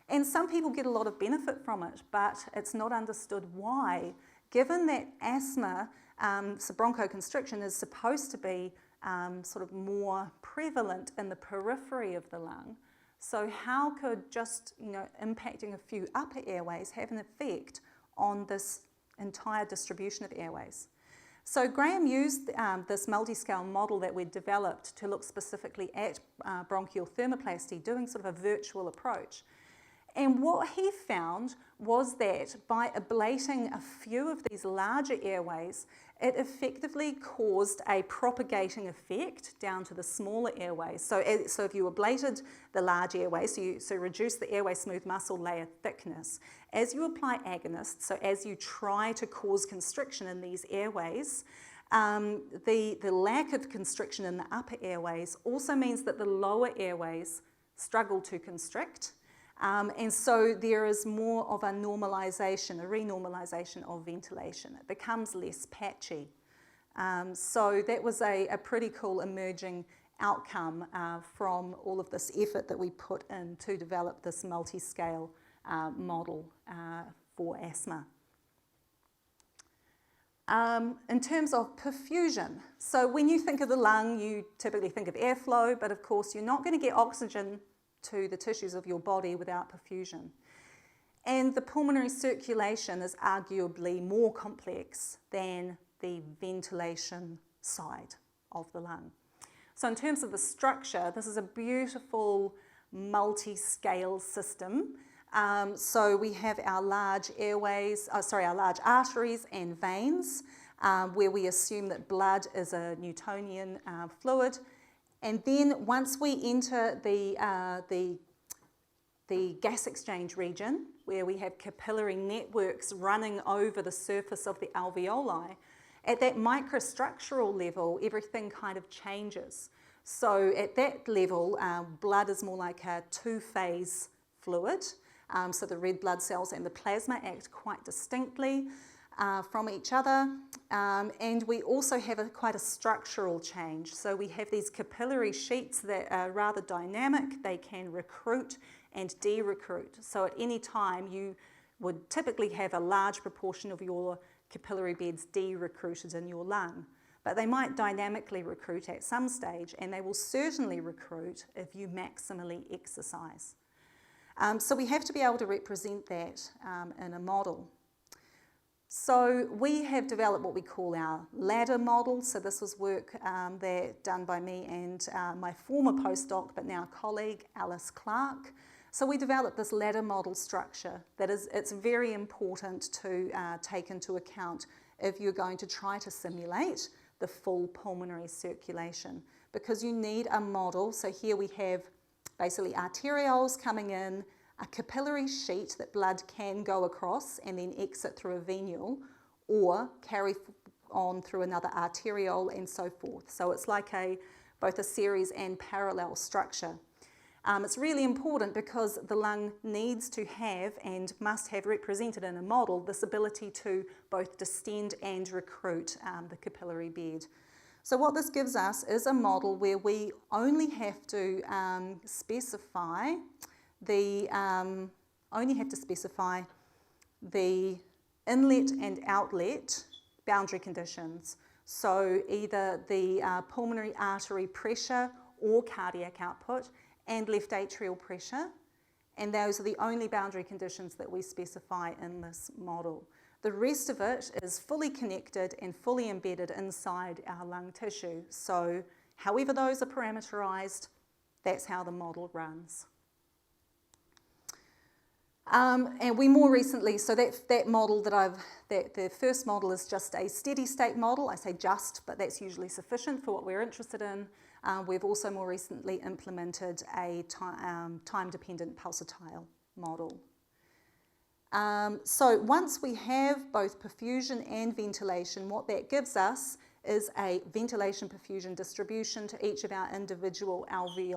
And some people get a lot of benefit from it, but it's not understood why. Given that asthma, so bronchoconstriction is supposed to be sort of more prevalent in the periphery of the lung, so how could just impacting a few upper airways have an effect on this entire distribution of airways? So Graham used this multi-scale model that we developed to look specifically at bronchial thermoplasty, doing sort of a virtual approach. And what he found was that by ablating a few of these larger airways, it effectively caused a propagating effect down to the smaller airways. So if you ablated the large airways, so reduce the airway smooth muscle layer thickness, as you apply agonists, so as you try to cause constriction in these airways, the lack of constriction in the upper airways also means that the lower airways struggle to constrict. And so there is more of a normalisation, a renormalisation of ventilation. It becomes less patchy. So that was a pretty cool emerging outcome from all of this effort that we put in to develop this multi-scale model for asthma. In terms of perfusion, so when you think of the lung, you typically think of airflow, but of course you're not going to get oxygen to the tissues of your body without perfusion. And the pulmonary circulation is arguably more complex than the ventilation side of the lung. So in terms of the structure, this is a beautiful multi-scale system. So we have our large airways, our large arteries and veins, where we assume that blood is a Newtonian fluid. And then once we enter the gas exchange region, where we have capillary networks running over the surface of the alveoli, at that microstructural level, everything kind of changes. So at that level, blood is more like a two-phase fluid. So the red blood cells and the plasma act quite distinctly from each other, and we also have quite a structural change. So we have these capillary sheets that are rather dynamic. They can recruit and de-recruit. So at any time you would typically have a large proportion of your capillary beds de-recruited in your lung, but they might dynamically recruit at some stage, and they will certainly recruit if you maximally exercise. So we have to be able to represent that in a model. So we have developed what we call our ladder model. So this was work done by me and my former postdoc, but now colleague, Alice Clark. So we developed this ladder model structure it's very important to take into account if you're going to try to simulate the full pulmonary circulation, because you need a model. So here we have basically arterioles coming in, a capillary sheet that blood can go across and then exit through a venule or carry on through another arteriole and so forth. So it's like both a series and parallel structure. It's really important because the lung needs to have and must have represented in a model this ability to both distend and recruit the capillary bed. So what this gives us is a model where we only have to specify the inlet and outlet boundary conditions. So either the pulmonary artery pressure or cardiac output and left atrial pressure, and those are the only boundary conditions that we specify in this model. The rest of it is fully connected and fully embedded inside our lung tissue. So however those are parameterized, that's how the model runs. And we more recently, so that model the first model is just a steady state model. I say just, but that's usually sufficient for what we're interested in. We've also more recently implemented a time-dependent pulsatile model. So once we have both perfusion and ventilation, what that gives us is a ventilation perfusion distribution to each of our individual acini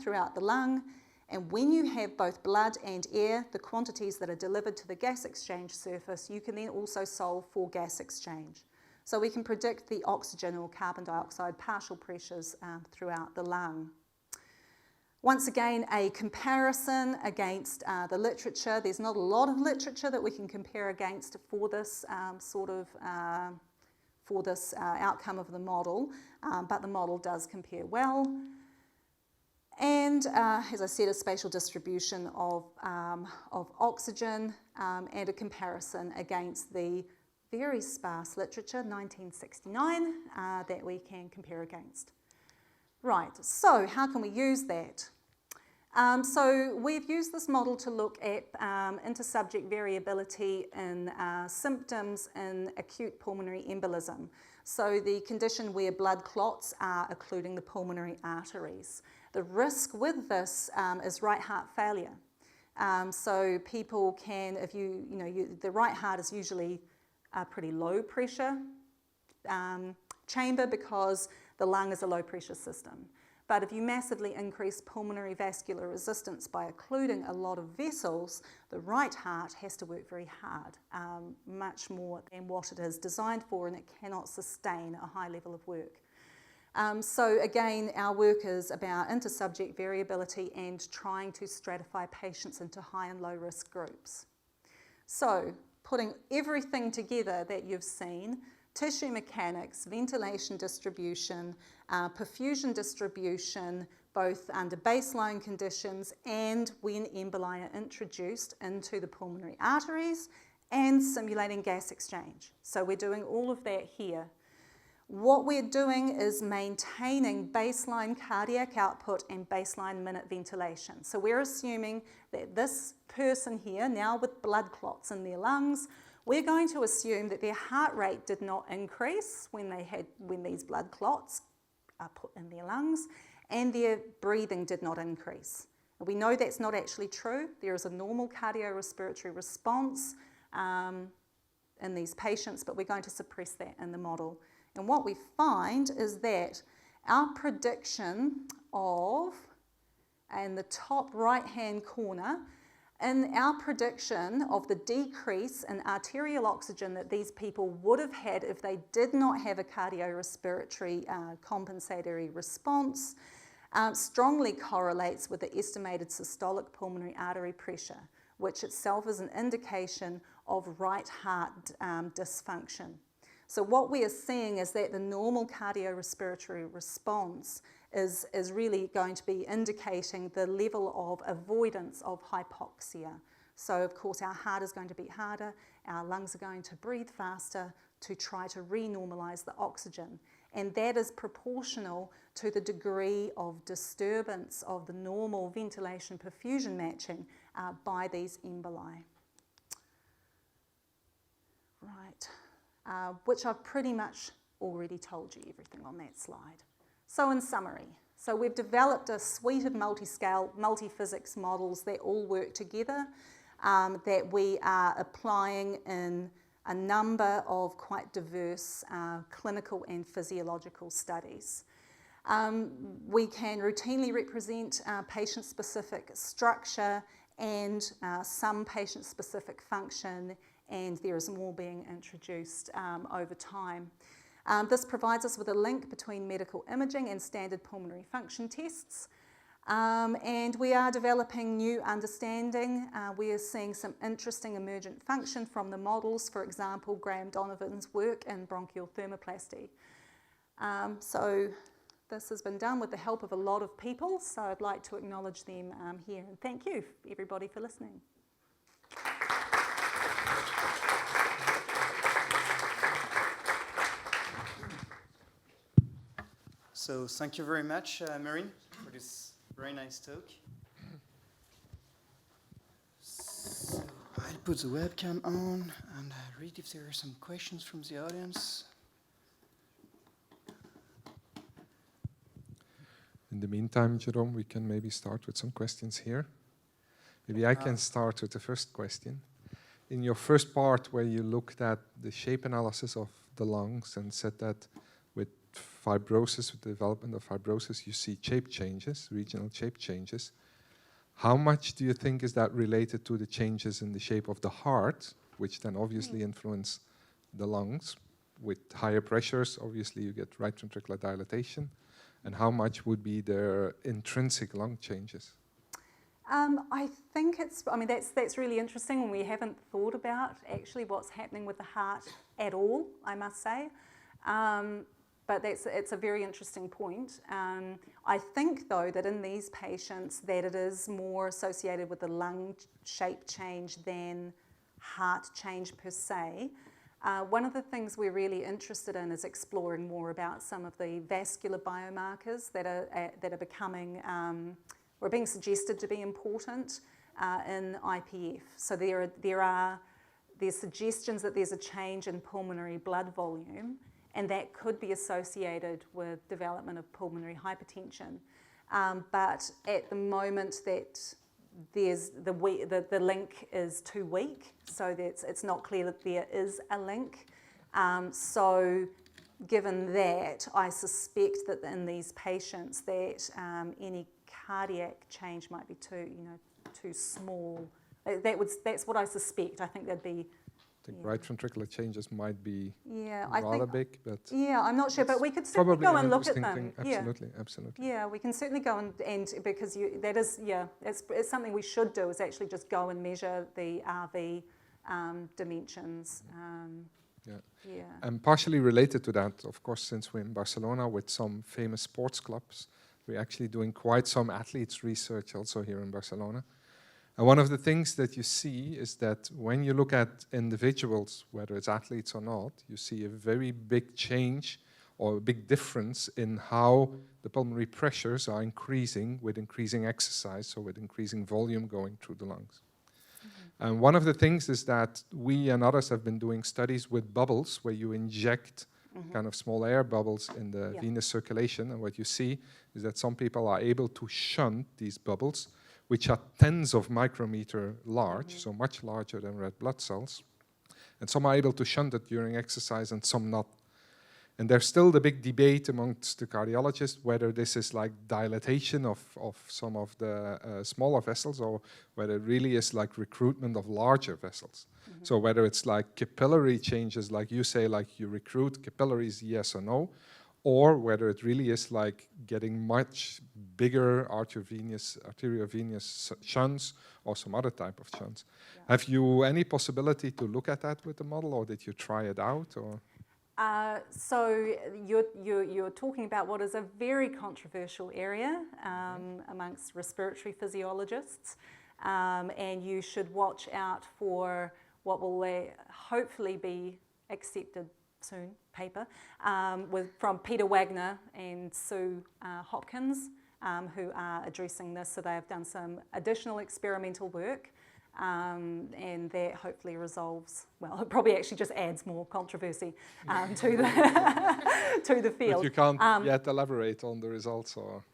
throughout the lung. And when you have both blood and air, the quantities that are delivered to the gas exchange surface, you can then also solve for gas exchange. So we can predict the oxygen or carbon dioxide partial pressures throughout the lung. Once again, a comparison against the literature. There's not a lot of literature that we can compare against for this outcome of the model, but the model does compare well. And as I said, a spatial distribution of oxygen and a comparison against the very sparse literature, 1969, that we can compare against. Right, so how can we use that? So we've used this model to look at inter-subject variability in symptoms in acute pulmonary embolism. So the condition where blood clots are occluding the pulmonary arteries. The risk with this is right heart failure. So people can, if the right heart is usually a pretty low pressure chamber because the lung is a low pressure system. But if you massively increase pulmonary vascular resistance by occluding a lot of vessels, the right heart has to work very hard, much more than what it is designed for, and it cannot sustain a high level of work. So again, our work is about inter-subject variability and trying to stratify patients into high and low risk groups. So putting everything together that you've seen, tissue mechanics, ventilation distribution, perfusion distribution, both under baseline conditions and when emboli are introduced into the pulmonary arteries, and simulating gas exchange. So we're doing all of that here. What we're doing is maintaining baseline cardiac output and baseline minute ventilation. So we're assuming that this person here, now with blood clots in their lungs, we're going to assume that their heart rate did not increase when these blood clots are put in their lungs, and their breathing did not increase. We know that's not actually true. There is a normal cardiorespiratory response in these patients, but we're going to suppress that in the model. And what we find is that our prediction of, in the top right-hand corner, in our prediction of the decrease in arterial oxygen that these people would have had if they did not have a cardiorespiratory compensatory response, strongly correlates with the estimated systolic pulmonary artery pressure, which itself is an indication of right heart dysfunction. So what we are seeing is that the normal cardiorespiratory response is really going to be indicating the level of avoidance of hypoxia. So of course our heart is going to beat harder, our lungs are going to breathe faster to try to renormalize the oxygen. And that is proportional to the degree of disturbance of the normal ventilation perfusion matching by these emboli. Right. Which I've pretty much already told you everything on that slide. So in summary, so we've developed a suite of multi-scale, multi-physics models that all work together, that we are applying in a number of quite diverse clinical and physiological studies. We can routinely represent patient-specific structure and some patient-specific function, and there is more being introduced over time. This provides us with a link between medical imaging and standard pulmonary function tests. And we are developing new understanding. We are seeing some interesting emergent function from the models, for example, Graham Donovan's work in bronchial thermoplasty. So this has been done with the help of a lot of people, so I'd like to acknowledge them here. And thank you, everybody, for listening. So thank you very much, Merryn, for this very nice talk. So I'll put the webcam on and read if there are some questions from the audience. In the meantime, Jerome, we can maybe start with some questions here. Maybe I can start with the first question. In your first part where you looked at the shape analysis of the lungs and said that with fibrosis, with the development of fibrosis, you see shape changes, regional shape changes. How much do you think is that related to the changes in the shape of the heart, which then obviously influence the lungs? With higher pressures, obviously you get right ventricular dilatation. And how much would be their intrinsic lung changes? I think that's really interesting, and we haven't thought about actually what's happening with the heart at all, I must say. But it's a very interesting point. I think, though, that in these patients that it is more associated with the lung shape change than heart change per se. One of the things we're really interested in is exploring more about some of the vascular biomarkers that are becoming or being suggested to be important in IPF. So there's suggestions that there's a change in pulmonary blood volume, and that could be associated with development of pulmonary hypertension. But at the moment that there's the link is too weak, so that it's not clear that there is a link. So given that, I suspect that in these patients that any cardiac change might be too small. That's what I suspect. I think that'd be. I think right ventricular changes might be I rather think, big, but I'm not sure, but we could certainly go and look at them. Thing. Absolutely, absolutely. Yeah, we can certainly go and because it's something we should do is actually just go and measure the RV dimensions. And partially related to that, of course, since we're in Barcelona with some famous sports clubs, we're actually doing quite some athletes research also here in Barcelona. And one of the things that you see is that when you look at individuals, whether it's athletes or not, you see a very big change or a big difference in how the pulmonary pressures are increasing with increasing exercise, so with increasing volume going through the lungs. Mm-hmm. And one of the things is that we and others have been doing studies with bubbles where you inject kind of small air bubbles in the venous circulation, and what you see is that some people are able to shunt these bubbles, which are tens of micrometer large, so much larger than red blood cells. And some are able to shunt it during exercise and some not. And there's still the big debate amongst the cardiologists whether this is like dilatation of some of the smaller vessels or whether it really is like recruitment of larger vessels. Mm-hmm. So whether it's like capillary changes, like you say, like you recruit capillaries, yes or no, or whether it really is like getting much bigger arteriovenous shunts or some other type of shunts. Yeah. Have you any possibility to look at that with the model, or did you try it out? Or? So you're talking about what is a very controversial area amongst respiratory physiologists, and you should watch out for what will hopefully be accepted soon paper from Peter Wagner and Sue Hopkins, who are addressing this. So they have done some additional experimental work, and that hopefully resolves, well, it probably actually just adds more controversy to the field. But you can't yet elaborate on the results, or?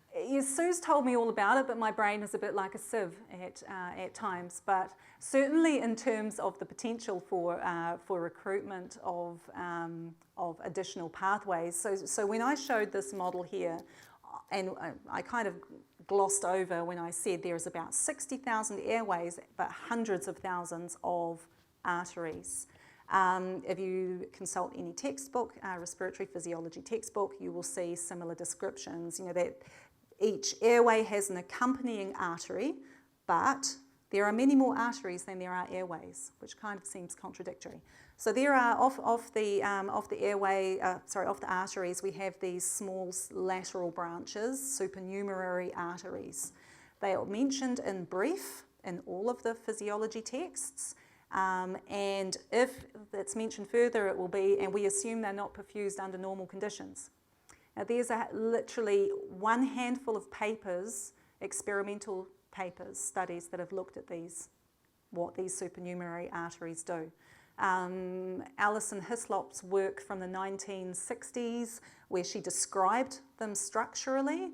Sue's told me all about it, but my brain is a bit like a sieve at times. But certainly in terms of the potential for recruitment of additional pathways. So when I showed this model here, I kind of glossed over when I said there's about 60,000 airways, but hundreds of thousands of arteries. If you consult any textbook, respiratory physiology textbook, you will see similar descriptions. You know, that each airway has an accompanying artery, but there are many more arteries than there are airways, which kind of seems contradictory. So there are off the arteries, we have these small lateral branches, supernumerary arteries. They are mentioned in brief in all of the physiology texts, and if it's mentioned further, it will be, and we assume they're not perfused under normal conditions. Now there's literally one handful of papers, experimental papers, studies that have looked at what these supernumerary arteries do. Alison Hislop's work from the 1960s, where she described them structurally,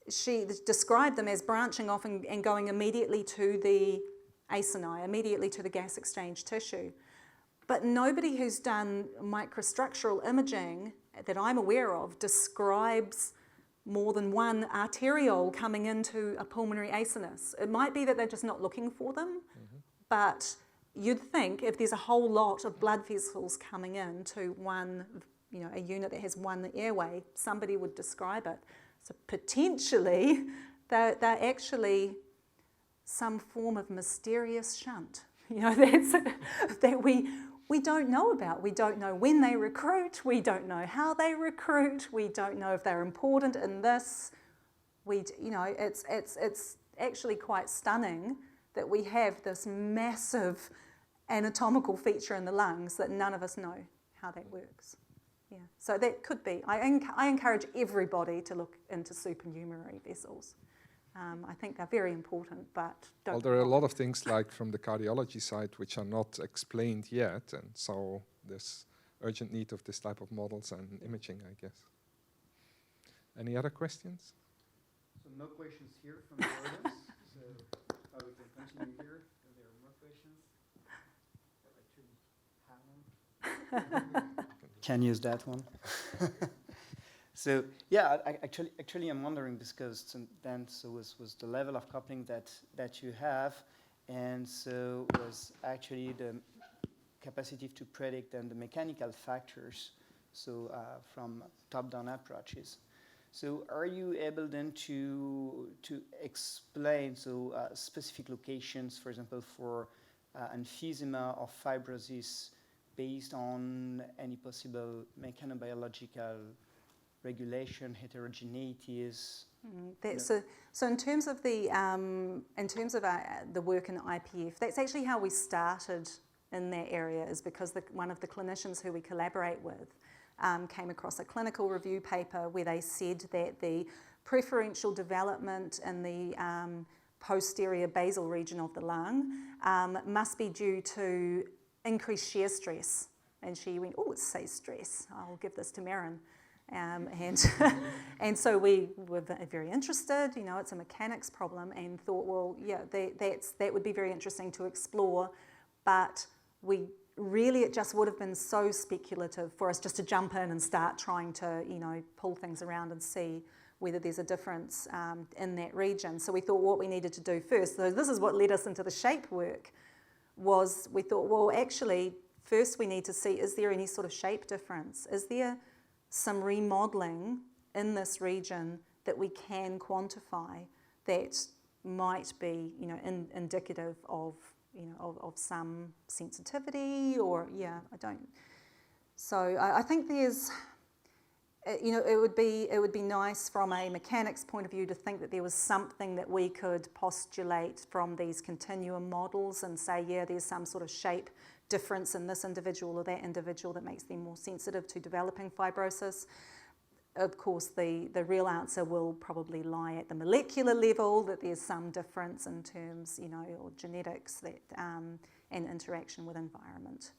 she described them as branching off and going immediately to the acini, immediately to the gas exchange tissue. But nobody who's done microstructural imaging that I'm aware of describes more than one arteriole coming into a pulmonary acinus. It might be that they're just not looking for them, but you'd think if there's a whole lot of blood vessels coming into one, you know, a unit that has one airway, somebody would describe it. So potentially they're actually some form of mysterious shunt, you know, that we don't know about. We don't know when they recruit, we don't know how they recruit, we don't know if they're important in this. You know, it's actually quite stunning that we have this massive anatomical feature in the lungs that none of us know how that works. Yeah, so that could be. I encourage everybody to look into supernumerary vessels. I think they're very important, but don't. Well, there are a lot of things like from the cardiology side which are not explained yet, and so there's urgent need of this type of models and imaging, I guess. Any other questions? So no questions here from the audience. So we can continue here if there are more questions. Can use that one. So yeah, actually I'm wondering because then was the level of coupling that you have, and so was actually the capacity to predict and the mechanical factors, so from top-down approaches. So are you able then to explain specific locations, for example, for emphysema or fibrosis based on any possible mechanobiological regulation, heterogeneities? So in terms of the work in IPF, that's actually how we started in that area, is because one of the clinicians who we collaborate with came across a clinical review paper where they said that the preferential development in the posterior basal region of the lung must be due to increased shear stress. And she went, oh, it says stress, I'll give this to Merryn. And so we were very interested, you know, it's a mechanics problem, and thought, well, yeah, that would be very interesting to explore, but it just would have been so speculative for us just to jump in and start trying to, you know, pull things around and see whether there's a difference in that region. So we thought what we needed to do first, so this is what led us into the shape work, was we thought, well, actually, first we need to see, is there any sort of shape difference? Is there some remodeling in this region that we can quantify that might be, you know, indicative of, you know, of some sensitivity, or, yeah, I don't. So I think there's, you know, it would be nice from a mechanics point of view to think that there was something that we could postulate from these continuum models and say, yeah, there's some sort of shape difference in this individual or that individual that makes them more sensitive to developing fibrosis. Of course, the real answer will probably lie at the molecular level, that there's some difference in terms, you know, or genetics that and interaction with environment,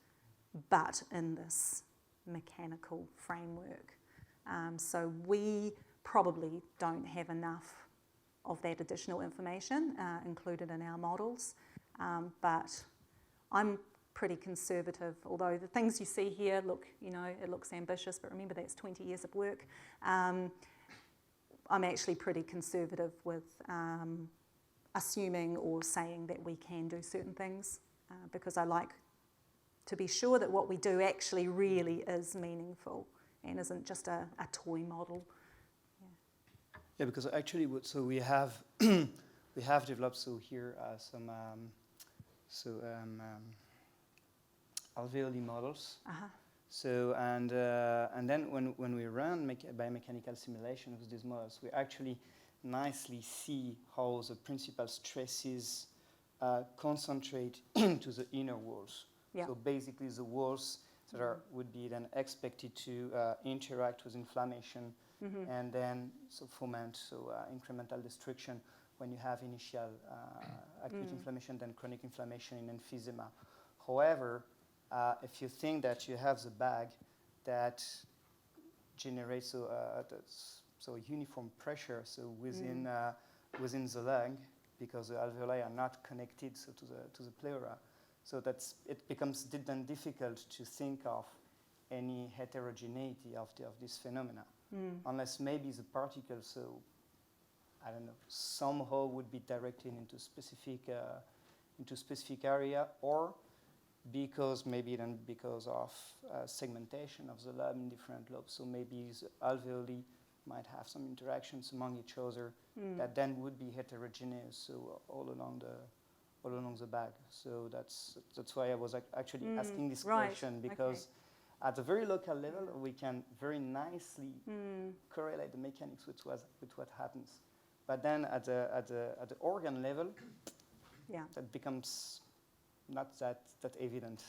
but in this mechanical framework. So we probably don't have enough of that additional information included in our models, but I'm pretty conservative, although the things you see here look, you know, it looks ambitious, but remember that's 20 years of work. I'm actually pretty conservative with assuming or saying that we can do certain things because I like to be sure that what we do actually really is meaningful and isn't just a toy model. Yeah, because actually, so we have we have developed here some alveoli models. So and then when we run biomechanical simulation with these models, we actually nicely see how the principal stresses concentrate into the inner walls. Yeah. So basically, the walls that would be then expected to interact with inflammation and then foment incremental destruction when you have initial acute inflammation, then chronic inflammation in emphysema. However, if you think that you have the bag that generates uniform pressure within within the lung, because the alveoli are not connected to the pleura, so it becomes then difficult to think of any heterogeneity of this phenomena, unless maybe the particles, I don't know, somehow would be directed into specific area, or because of segmentation of the lung in different lobes. So maybe the alveoli might have some interactions among each other that then would be heterogeneous, all along the bag. So that's why I was actually asking this question, because at the very local level we can very nicely correlate the mechanics with what happens. But then at the organ level, that becomes not that evident.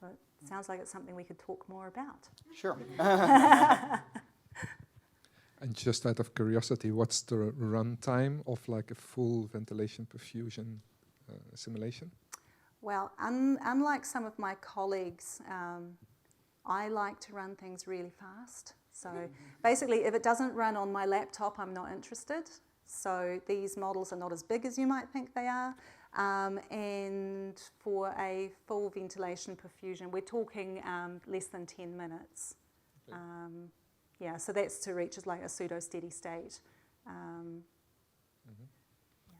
Well, it sounds like it's something we could talk more about. Sure. And just out of curiosity, what's the run time of like a full ventilation perfusion simulation? Well, unlike some of my colleagues, I like to run things really fast. So basically, if it doesn't run on my laptop, I'm not interested. So these models are not as big as you might think they are. And for a full ventilation perfusion, we're talking less than 10 minutes. Okay. So that's to reach like a pseudo-steady state.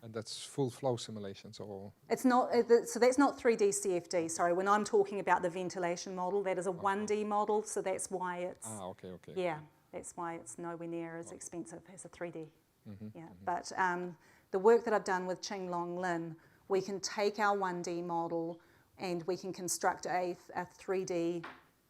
And that's full flow simulations, or? It's not, so that's not 3D CFD, sorry. When I'm talking about the ventilation model, that is a 1D model, so that's why it's... okay. Yeah, that's why it's nowhere near as expensive as a 3D. But the work that I've done with Ching Long Lin, we can take our 1D model and we can construct a 3D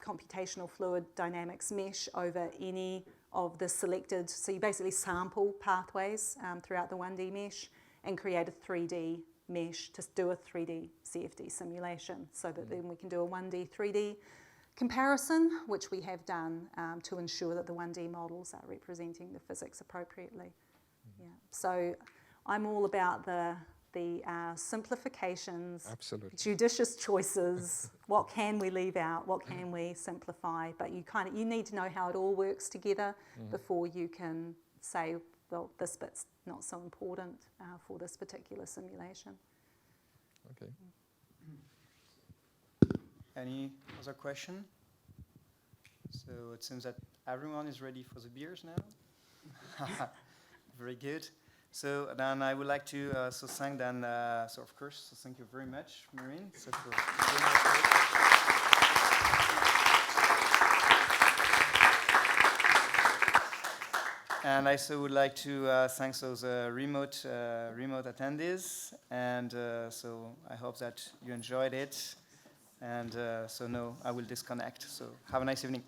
computational fluid dynamics mesh over any of the selected, so you basically sample pathways throughout the 1D mesh and create a 3D mesh to do a 3D CFD simulation, so that then we can do a 1D, 3D comparison, which we have done to ensure that the 1D models are representing the physics appropriately. So I'm all about the simplifications, absolutely, judicious choices. What can we leave out? What can we simplify? But you need to know how it all works together before you can say, well, this bit's not so important for this particular simulation. Okay. Any other question? So it seems that everyone is ready for the beers now. Very good. So then I would like to thank then, of course, thank you very much, Merryn. So for and I also would like to thank those remote attendees, and so I hope that you enjoyed it. And so now I will disconnect. So have a nice evening.